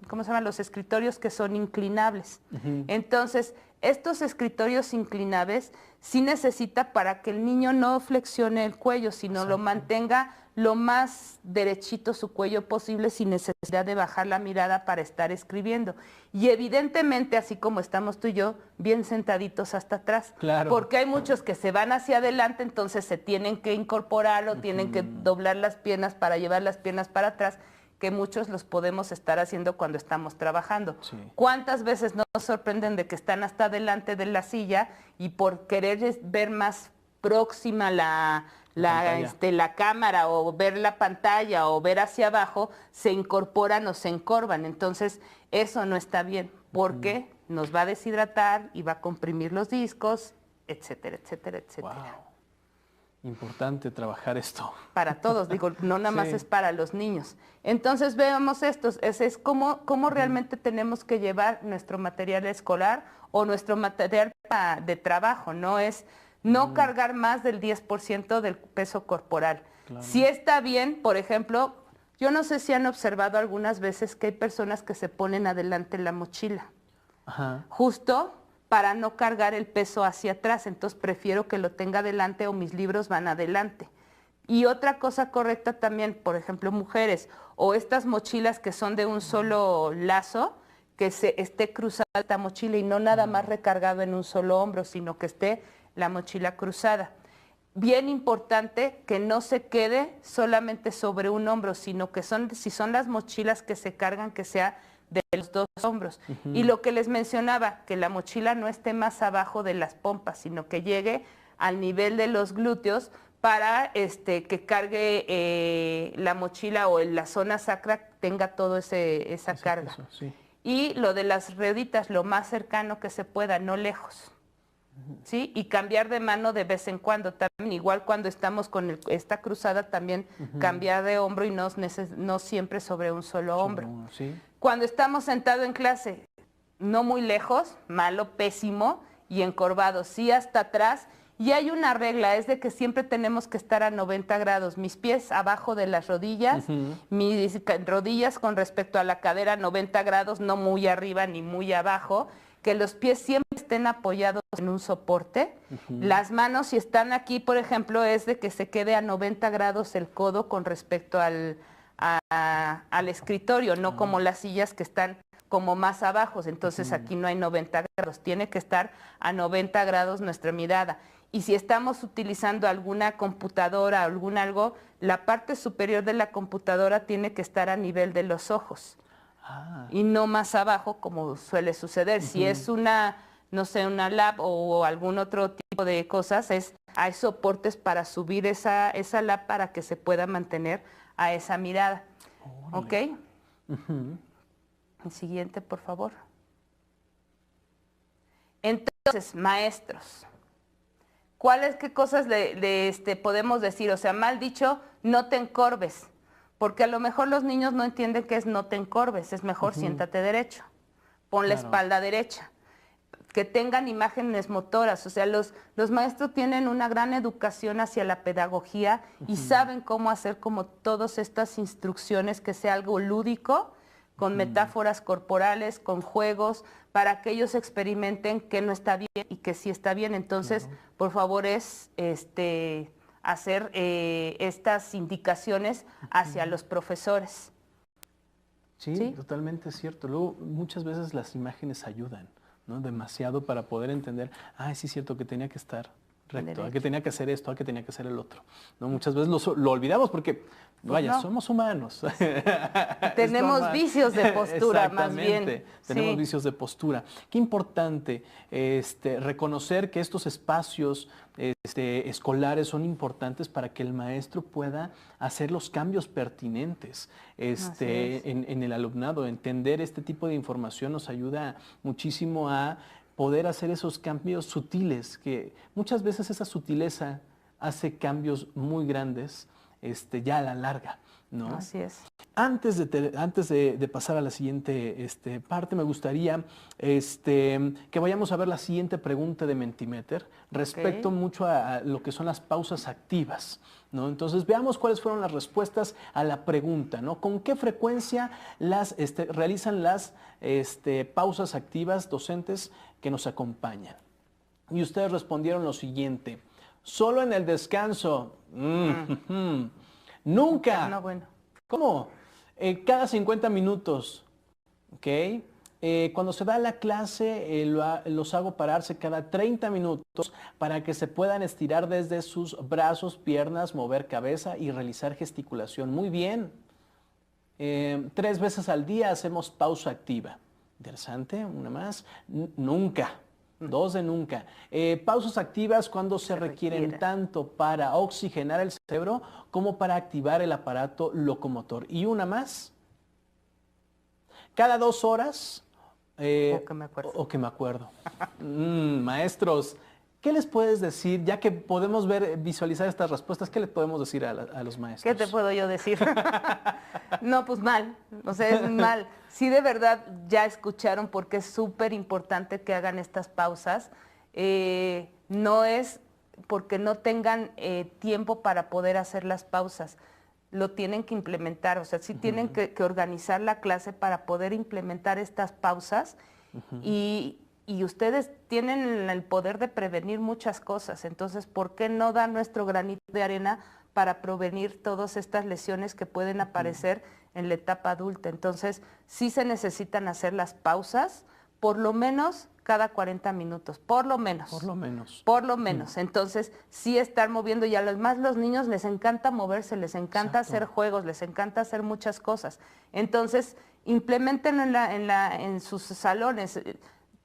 ¿cómo se llaman? Los escritorios que son inclinables. Entonces, estos escritorios inclinables sí necesita para que el niño no flexione el cuello, sino lo mantenga lo más derechito su cuello posible sin necesidad de bajar la mirada para estar escribiendo. Y evidentemente, así como estamos tú y yo, bien sentaditos hasta atrás. Claro. Porque hay muchos que se van hacia adelante, entonces se tienen que incorporar o tienen que doblar las piernas para llevar las piernas para atrás, que muchos los podemos estar haciendo cuando estamos trabajando. Sí. ¿Cuántas veces nos sorprenden de que están hasta adelante de la silla y por querer ver más próxima la cámara o ver la pantalla o ver hacia abajo, se incorporan o se encorvan? Entonces, eso no está bien porque nos va a deshidratar y va a comprimir los discos, etcétera, etcétera, etcétera. Wow. Importante trabajar esto. Para todos, digo, no nada más Sí. es para los niños. Entonces veamos estos, es cómo realmente tenemos que llevar nuestro material escolar o nuestro material de trabajo, no es no cargar más del 10% del peso corporal. Claro. Si está bien, por ejemplo, yo no sé si han observado algunas veces que hay personas que se ponen adelante la mochila, Ajá. justo para no cargar el peso hacia atrás, entonces prefiero que lo tenga adelante o mis libros van adelante. Y otra cosa correcta también, por ejemplo, mujeres, o estas mochilas que son de un solo lazo, que se esté cruzada esta mochila y no nada más recargado en un solo hombro, sino que esté la mochila cruzada. Bien importante que no se quede solamente sobre un hombro, sino que si son las mochilas que se cargan, que sea de los dos hombros. Y lo que les mencionaba, que la mochila no esté más abajo de las pompas, sino que llegue al nivel de los glúteos para que cargue la mochila o en la zona sacra tenga todo esa carga. Peso, sí. Y lo de las rueditas, lo más cercano que se pueda, no lejos. ¿Sí? Y cambiar de mano de vez en cuando. También igual cuando estamos con esta cruzada, también cambiar de hombro y no siempre sobre un solo hombro. Sí. Cuando estamos sentados en clase, no muy lejos, malo, pésimo, y encorvado, sí hasta atrás. Y hay una regla, es de que siempre tenemos que estar a 90 grados. Mis pies abajo de las rodillas, mis rodillas con respecto a la cadera 90 grados, no muy arriba ni muy abajo. Que los pies siempre estén apoyados en un soporte. Las manos, si están aquí, por ejemplo, es de que se quede a 90 grados el codo con respecto al escritorio, no como las sillas que están como más abajo. Entonces aquí no hay 90 grados, tiene que estar a 90 grados nuestra mirada. Y si estamos utilizando alguna computadora o algo, la parte superior de la computadora tiene que estar a nivel de los ojos. Y no más abajo como suele suceder. Si es una, no sé, una lab o algún otro tipo de cosas, hay soportes para subir esa lab para que se pueda mantener a esa mirada. ¿Ok? El siguiente, por favor. Entonces, maestros, qué cosas podemos decir? O sea, mal dicho, no te encorves. Porque a lo mejor los niños no entienden qué es no te encorves, es mejor siéntate derecho, pon la espalda derecha, que tengan imágenes motoras, o sea, los maestros tienen una gran educación hacia la pedagogía y saben cómo hacer como todas estas instrucciones, que sea algo lúdico, con metáforas corporales, con juegos, para que ellos experimenten que no está bien y que sí está bien. Entonces, por favor, hacer estas indicaciones hacia los profesores. Sí, totalmente cierto. Luego, muchas veces las imágenes ayudan, ¿no? Demasiado para poder entender, sí es cierto que tenía que estar recto, que tenía que hacer esto, que tenía que hacer el otro. ¿No? Muchas veces lo olvidamos porque, somos humanos. Tenemos vicios de postura, más bien. Tenemos vicios de postura. Qué importante reconocer que estos espacios escolares son importantes para que el maestro pueda hacer los cambios pertinentes en el alumnado. Entender este tipo de información nos ayuda muchísimo a poder hacer esos cambios sutiles, que muchas veces esa sutileza hace cambios muy grandes ya a la larga, ¿no? Así es. Antes de pasar a la siguiente parte, me gustaría que vayamos a ver la siguiente pregunta de Mentimeter respecto mucho a lo que son las pausas activas, ¿no? Entonces, veamos cuáles fueron las respuestas a la pregunta, ¿no? ¿Con qué frecuencia realizan las pausas activas docentes que nos acompañan? Y ustedes respondieron lo siguiente: solo en el descanso. Nunca. No, bueno. ¿Cómo? Cada 50 minutos, ¿ok? Cuando se da la clase, los hago pararse cada 30 minutos para que se puedan estirar desde sus brazos, piernas, mover cabeza y realizar gesticulación. Muy bien. 3 veces al día hacemos pausa activa. Interesante, una más. Nunca. 2 de nunca. Pausas activas cuando se requieren tanto para oxigenar el cerebro como para activar el aparato locomotor. Y una más. Cada 2 horas. O que me acuerdo. Maestros, ¿Qué les puedes decir, ya que podemos visualizar estas respuestas, qué les podemos decir a los maestros? ¿Qué te puedo yo decir? No, pues mal, o sea, es mal. Sí, de verdad, ya escucharon porque es súper importante que hagan estas pausas. No es porque no tengan tiempo para poder hacer las pausas, lo tienen que implementar, o sea, sí tienen que organizar la clase para poder implementar estas pausas y ustedes tienen el poder de prevenir muchas cosas, entonces, ¿por qué no dar nuestro granito de arena para prevenir todas estas lesiones que pueden aparecer en la etapa adulta? Entonces, sí se necesitan hacer las pausas, por lo menos cada 40 minutos, por lo menos. Por lo menos. Por lo menos. Entonces, sí estar moviendo, y además los niños les encanta moverse, les encanta hacer juegos, les encanta hacer muchas cosas. Entonces, implementen en sus salones.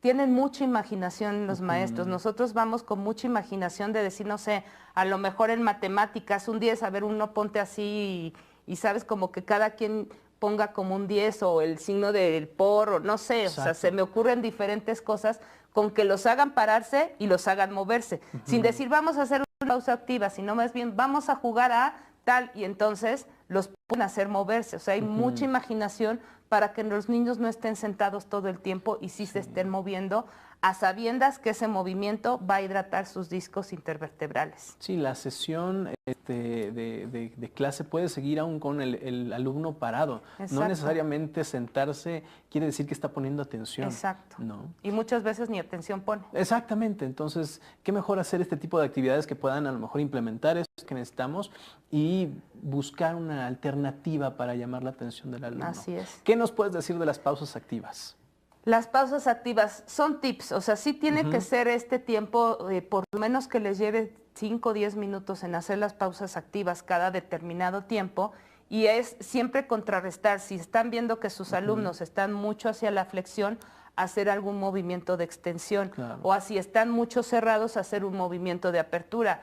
Tienen mucha imaginación los maestros. Nosotros vamos con mucha imaginación de decir, no sé, a lo mejor en matemáticas, un 10, a ver, uno ponte así y sabes, como que cada quien ponga como un 10 o el signo del por, o no sé, o sea, se me ocurren diferentes cosas con que los hagan pararse y los hagan moverse, sin decir vamos a hacer una pausa activa, sino más bien vamos a jugar a tal, y entonces los pueden hacer moverse, o sea, hay mucha imaginación para que los niños no estén sentados todo el tiempo y sí se estén moviendo, a sabiendas que ese movimiento va a hidratar sus discos intervertebrales. Sí, la sesión de clase puede seguir aún con el alumno parado. Exacto. No necesariamente sentarse quiere decir que está poniendo atención. Exacto. ¿No? Y muchas veces ni atención pone. Exactamente. Entonces, qué mejor hacer este tipo de actividades que puedan a lo mejor implementar eso que necesitamos y buscar una alternativa para llamar la atención del alumno. Así es. ¿Qué nos puedes decir de las pausas activas? Las pausas activas son tips, o sea, sí tiene que ser este tiempo, por lo menos que les lleve 5 o 10 minutos en hacer las pausas activas cada determinado tiempo, y es siempre contrarrestar. Si están viendo que sus alumnos están mucho hacia la flexión, hacer algún movimiento de extensión, o así están mucho cerrados, hacer un movimiento de apertura.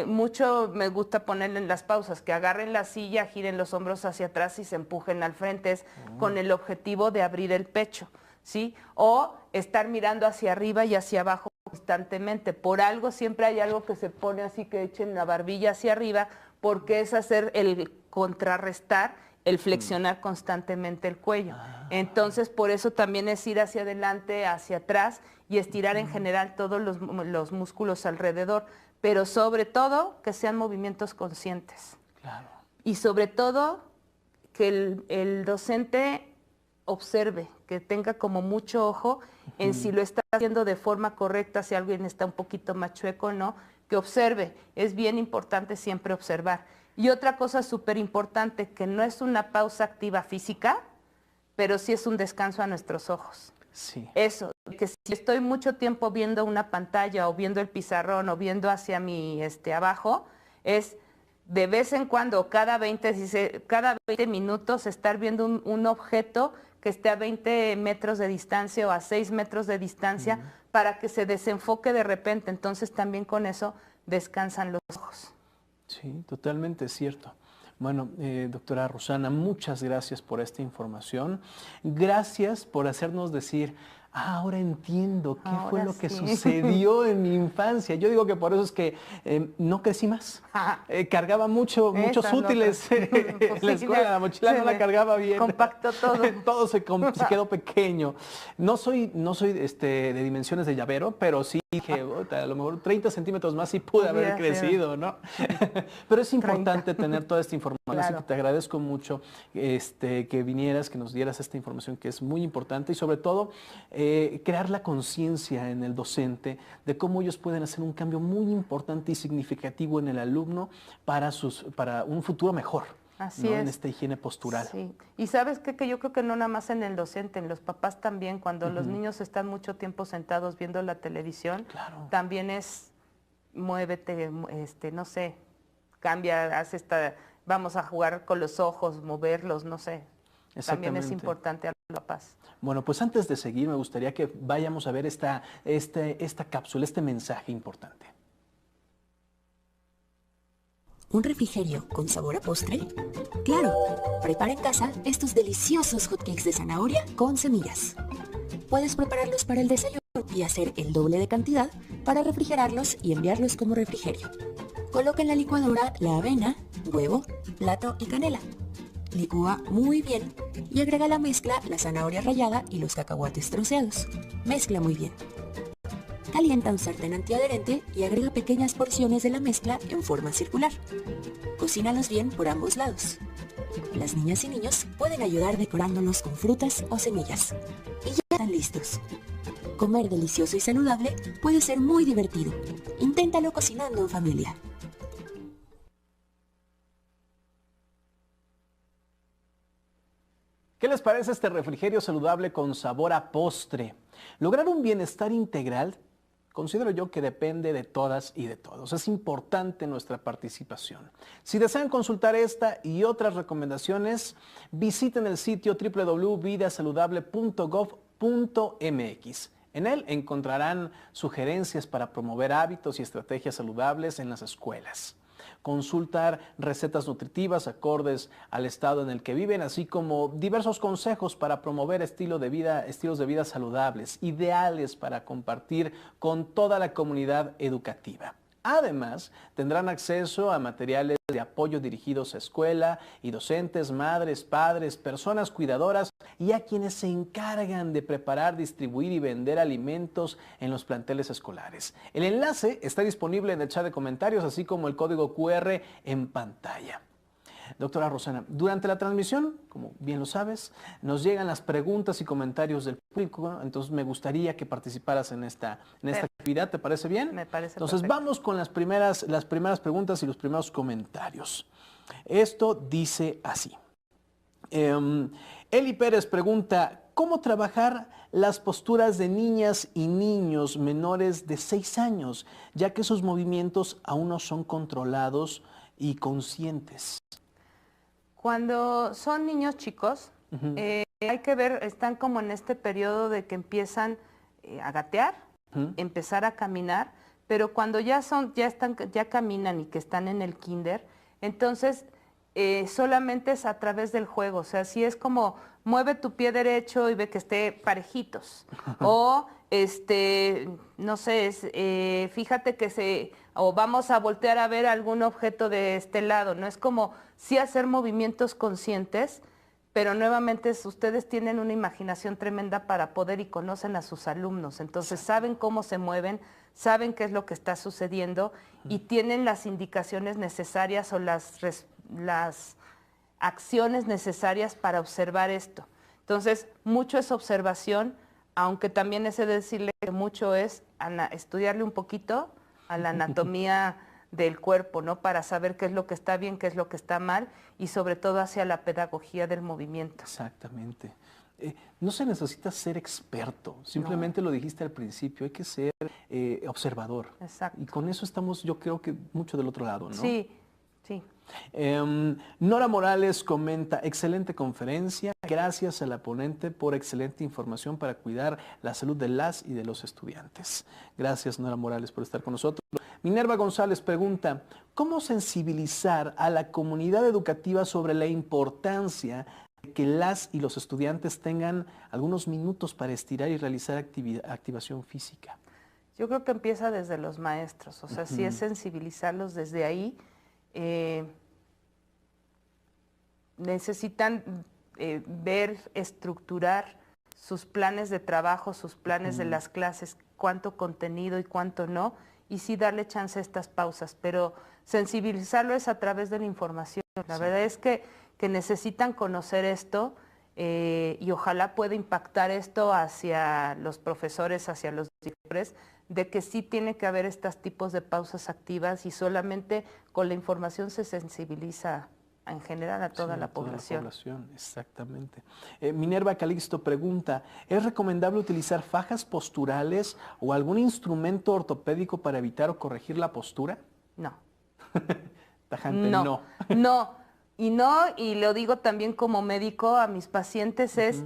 Mucho me gusta ponerle en las pausas, que agarren la silla, giren los hombros hacia atrás y se empujen al frente, es con el objetivo de abrir el pecho, ¿sí? O estar mirando hacia arriba y hacia abajo constantemente. Por algo siempre hay algo que se pone así, que echen la barbilla hacia arriba, porque es hacer el contrarrestar, el flexionar constantemente el cuello. Entonces, por eso también es ir hacia adelante, hacia atrás y estirar en general todos los músculos alrededor, pero sobre todo que sean movimientos conscientes. Claro. Y sobre todo que el docente observe, que tenga como mucho ojo en si lo está haciendo de forma correcta, si alguien está un poquito más chueco o no, que observe. Es bien importante siempre observar. Y otra cosa súper importante, que no es una pausa activa física, pero sí es un descanso a nuestros ojos. Sí. Eso, que si estoy mucho tiempo viendo una pantalla o viendo el pizarrón o viendo hacia mi abajo, es de vez en cuando, cada 20 minutos, estar viendo un objeto que esté a 20 metros de distancia o a 6 metros de distancia para que se desenfoque de repente. Entonces también con eso descansan los ojos. Sí, totalmente cierto. Bueno, doctora Rosana, muchas gracias por esta información. Gracias por hacernos decir, ahora entiendo qué fue lo que sucedió en mi infancia. Yo digo que por eso es que no crecí más. Cargaba muchos útiles en la escuela, la mochila no la cargaba bien. Compactó todo. Todo se quedó pequeño. No soy de dimensiones de llavero, pero sí dije, a lo mejor 30 centímetros más sí pude haber crecido, ¿no? Pero es importante tener toda esta información, así que te agradezco mucho que vinieras, que nos dieras esta información que es muy importante, y sobre todo crear la conciencia en el docente de cómo ellos pueden hacer un cambio muy importante y significativo en el alumno para un futuro mejor. Así ¿no? es. En esta higiene postural. Sí. Y sabes qué, que yo creo que no nada más en el docente, en los papás también, cuando los niños están mucho tiempo sentados viendo la televisión, también es, muévete, no sé, cambia, haz vamos a jugar con los ojos, moverlos, no sé. También es importante a los papás. Bueno, pues antes de seguir, me gustaría que vayamos a ver esta cápsula, este mensaje importante. ¿Un refrigerio con sabor a postre? Claro, prepara en casa estos deliciosos hotcakes de zanahoria con semillas. Puedes prepararlos para el desayuno y hacer el doble de cantidad para refrigerarlos y enviarlos como refrigerio. Coloca en la licuadora la avena, huevo, plátano y canela. Licúa muy bien y agrega a la mezcla la zanahoria rallada y los cacahuates troceados. Mezcla muy bien. Calienta un sartén antiadherente y agrega pequeñas porciones de la mezcla en forma circular. Cocínalos bien por ambos lados. Las niñas y niños pueden ayudar decorándolos con frutas o semillas. Y ya están listos. Comer delicioso y saludable puede ser muy divertido. Inténtalo cocinando en familia. ¿Qué les parece este refrigerio saludable con sabor a postre? Lograr un bienestar integral, considero yo que depende de todas y de todos. Es importante nuestra participación. Si desean consultar esta y otras recomendaciones, visiten el sitio www.vidasaludable.gov.mx. En él encontrarán sugerencias para promover hábitos y estrategias saludables en las escuelas. Consultar recetas nutritivas acordes al estado en el que viven, así como diversos consejos para promover estilos de vida saludables, ideales para compartir con toda la comunidad educativa. Además, tendrán acceso a materiales de apoyo dirigidos a escuela y docentes, madres, padres, personas cuidadoras y a quienes se encargan de preparar, distribuir y vender alimentos en los planteles escolares. El enlace está disponible en el chat de comentarios, así como el código QR en pantalla. Doctora Rosana, durante la transmisión, como bien lo sabes, nos llegan las preguntas y comentarios del público, entonces me gustaría que participaras en esta actividad, ¿te parece bien? Me parece Entonces perfecto. vamos con las primeras preguntas y los primeros comentarios. Esto dice así. Eli Pérez pregunta, ¿cómo trabajar las posturas de niñas y niños menores de 6 años, ya que sus movimientos aún no son controlados y conscientes? Cuando son niños chicos, hay que ver, están como en este periodo de que empiezan a gatear, empezar a caminar, pero cuando ya caminan y que están en el kinder, entonces solamente es a través del juego. O sea, si es como mueve tu pie derecho y ve que esté parejitos. O no sé, fíjate que o vamos a voltear a ver algún objeto de este lado. No es como sí hacer movimientos conscientes, pero nuevamente ustedes tienen una imaginación tremenda para poder y conocen a sus alumnos. Entonces saben cómo se mueven, saben qué es lo que está sucediendo y tienen las indicaciones necesarias o las acciones necesarias para observar esto. Entonces, mucho es observación, aunque también es de decirle que mucho es estudiarle un poquito a la anatomía del cuerpo, ¿no? Para saber qué es lo que está bien, qué es lo que está mal y sobre todo hacia la pedagogía del movimiento. Exactamente. No se necesita ser experto, simplemente lo dijiste al principio, hay que ser observador. Exacto. Y con eso estamos, yo creo que mucho del otro lado, ¿no? Sí, sí. Nora Morales comenta, excelente conferencia, gracias a la ponente por excelente información para cuidar la salud de las y de los estudiantes. Gracias, Nora Morales, por estar con nosotros. Minerva González pregunta, ¿cómo sensibilizar a la comunidad educativa sobre la importancia de que las y los estudiantes tengan algunos minutos para estirar y realizar activación física? Yo creo que empieza desde los maestros, o sea, sí es sensibilizarlos desde ahí. Necesitan ver, estructurar sus planes de trabajo, sus planes de las clases, cuánto contenido y cuánto no, y sí darle chance a estas pausas, pero sensibilizarlo es a través de la información. La verdad es que necesitan conocer esto y ojalá pueda impactar esto hacia los profesores, hacia los directores, de que sí tiene que haber estos tipos de pausas activas y solamente con la información se sensibiliza en general a toda la población. Toda la población, exactamente. Minerva Calixto pregunta, ¿es recomendable utilizar fajas posturales o algún instrumento ortopédico para evitar o corregir la postura? No. Tajante, no. No, y lo digo también como médico a mis pacientes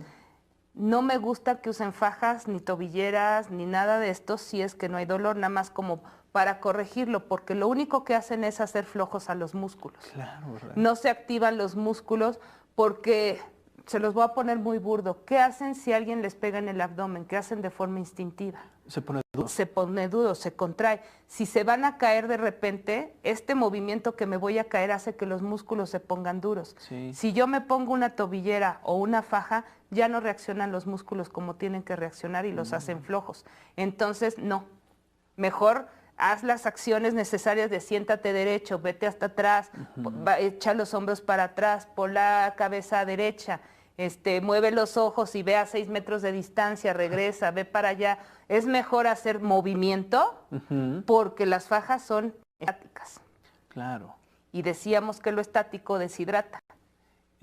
no me gusta que usen fajas, ni tobilleras, ni nada de esto, si es que no hay dolor, nada más como para corregirlo, porque lo único que hacen es hacer flojos a los músculos. Claro, ¿verdad? No se activan los músculos porque se los voy a poner muy burdo. ¿Qué hacen si alguien les pega en el abdomen? ¿Qué hacen de forma instintiva? Se pone duro. Se pone duro, se contrae. Si se van a caer de repente, este movimiento que me voy a caer hace que los músculos se pongan duros. Sí. Si yo me pongo una tobillera o una faja, ya no reaccionan los músculos como tienen que reaccionar y los hacen flojos. Entonces, no. Mejor haz las acciones necesarias de siéntate derecho, vete hasta atrás, echa los hombros para atrás, pon la cabeza derecha, mueve los ojos y ve a 6 metros de distancia, regresa, ve para allá. Es mejor hacer movimiento porque las fajas son estáticas. Claro. Y decíamos que lo estático deshidrata.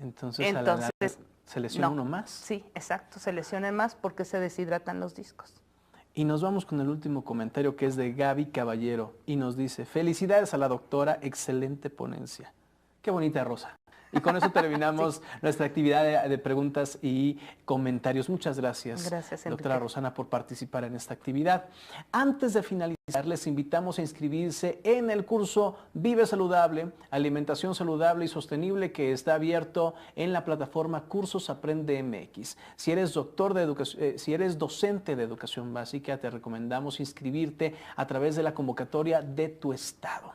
Entonces a la larga se lesiona uno más. Sí, exacto, se lesionan más porque se deshidratan los discos. Y nos vamos con el último comentario, que es de Gaby Caballero, y nos dice: felicidades a la doctora, excelente ponencia. Qué bonita, Rosa. Y con eso terminamos nuestra actividad de preguntas y comentarios. Muchas gracias, doctora Rosana, por participar en esta actividad. Antes de finalizar, les invitamos a inscribirse en el curso Vive Saludable, Alimentación Saludable y Sostenible, que está abierto en la plataforma Cursos Aprende MX. Si eres si eres docente de educación básica, te recomendamos inscribirte a través de la convocatoria de tu estado.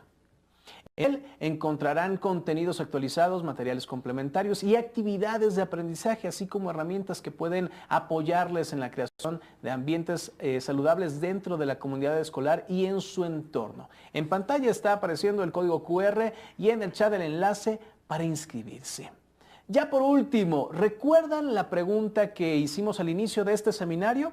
En él encontrarán contenidos actualizados, materiales complementarios y actividades de aprendizaje, así como herramientas que pueden apoyarles en la creación de ambientes saludables dentro de la comunidad escolar y en su entorno. En pantalla está apareciendo el código QR y en el chat el enlace para inscribirse. Ya por último, ¿recuerdan la pregunta que hicimos al inicio de este seminario?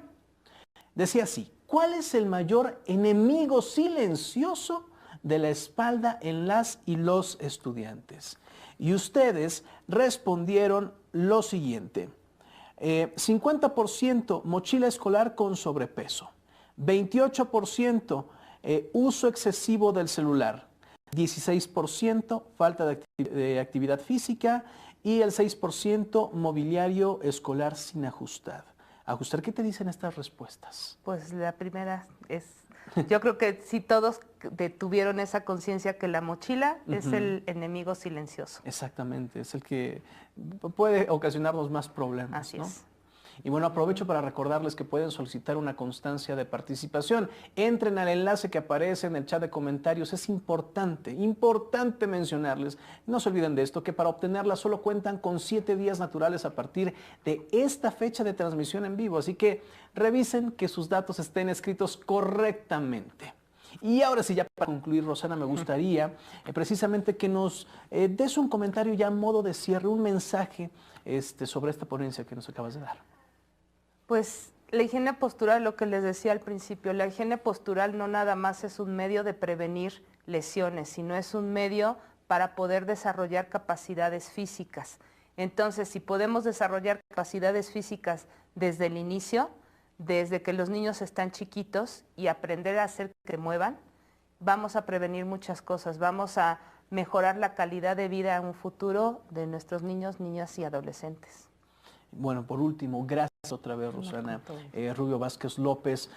Decía así: ¿cuál es el mayor enemigo silencioso de la espalda en las y los estudiantes? Y ustedes respondieron lo siguiente: 50% mochila escolar con sobrepeso, 28% uso excesivo del celular, 16% falta de actividad física y el 6% mobiliario escolar sin ajustar. ¿Ajustar? ¿Qué te dicen estas respuestas? Pues la primera es... Yo creo que sí, todos tuvieron esa conciencia que la mochila es el enemigo silencioso. Exactamente, es el que puede ocasionarnos más problemas. Así ¿no? es. Y bueno, aprovecho para recordarles que pueden solicitar una constancia de participación. Entren al enlace que aparece en el chat de comentarios. Es importante mencionarles, no se olviden de esto, que para obtenerla solo cuentan con 7 días naturales a partir de esta fecha de transmisión en vivo. Así que revisen que sus datos estén escritos correctamente. Y ahora sí, ya para concluir, Rosana, me gustaría precisamente que nos des un comentario ya a modo de cierre, un mensaje sobre esta ponencia que nos acabas de dar. Pues la higiene postural, lo que les decía al principio, la higiene postural no nada más es un medio de prevenir lesiones, sino es un medio para poder desarrollar capacidades físicas. Entonces, si podemos desarrollar capacidades físicas desde el inicio, desde que los niños están chiquitos y aprender a hacer que muevan, vamos a prevenir muchas cosas, vamos a mejorar la calidad de vida en un futuro de nuestros niños, niñas y adolescentes. Bueno, por último, gracias otra vez, Rosana Rubio Vázquez López,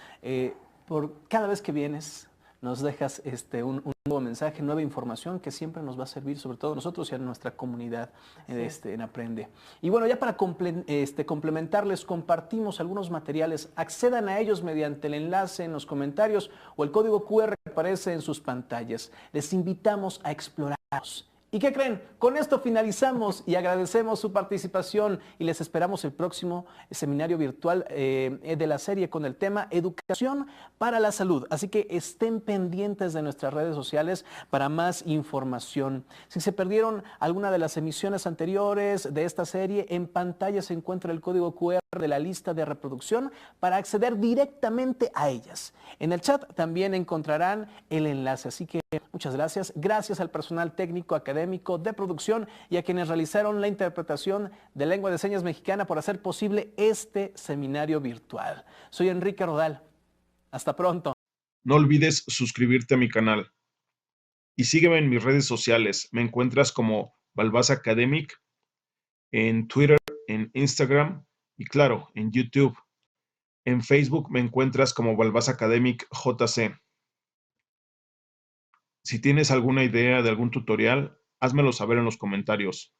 por cada vez que vienes nos dejas un nuevo mensaje, nueva información que siempre nos va a servir, sobre todo a nosotros y a nuestra comunidad en Aprende. Y bueno, ya para complementarles, compartimos algunos materiales. Accedan a ellos mediante el enlace en los comentarios o el código QR que aparece en sus pantallas. Les invitamos a explorarlos. ¿Y qué creen? Con esto finalizamos y agradecemos su participación y les esperamos el próximo seminario virtual de la serie con el tema Educación para la Salud. Así que estén pendientes de nuestras redes sociales para más información. Si se perdieron alguna de las emisiones anteriores de esta serie, en pantalla se encuentra el código QR de la lista de reproducción para acceder directamente a ellas. En el chat también encontrarán el enlace, así que muchas gracias. Gracias al personal técnico, académico, de producción y a quienes realizaron la interpretación de lengua de señas mexicana por hacer posible este seminario virtual. Soy Enrique Rodal. Hasta pronto. No olvides suscribirte a mi canal y sígueme en mis redes sociales. Me encuentras como Balbás Academic en Twitter, en Instagram y claro, en YouTube. En Facebook me encuentras como Balbás Academic JC. Si tienes alguna idea de algún tutorial, házmelo saber en los comentarios.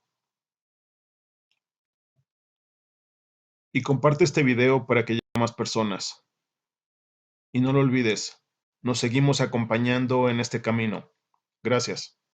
y comparte este video para que llegue a más personas. Y no lo olvides, nos seguimos acompañando en este camino. Gracias.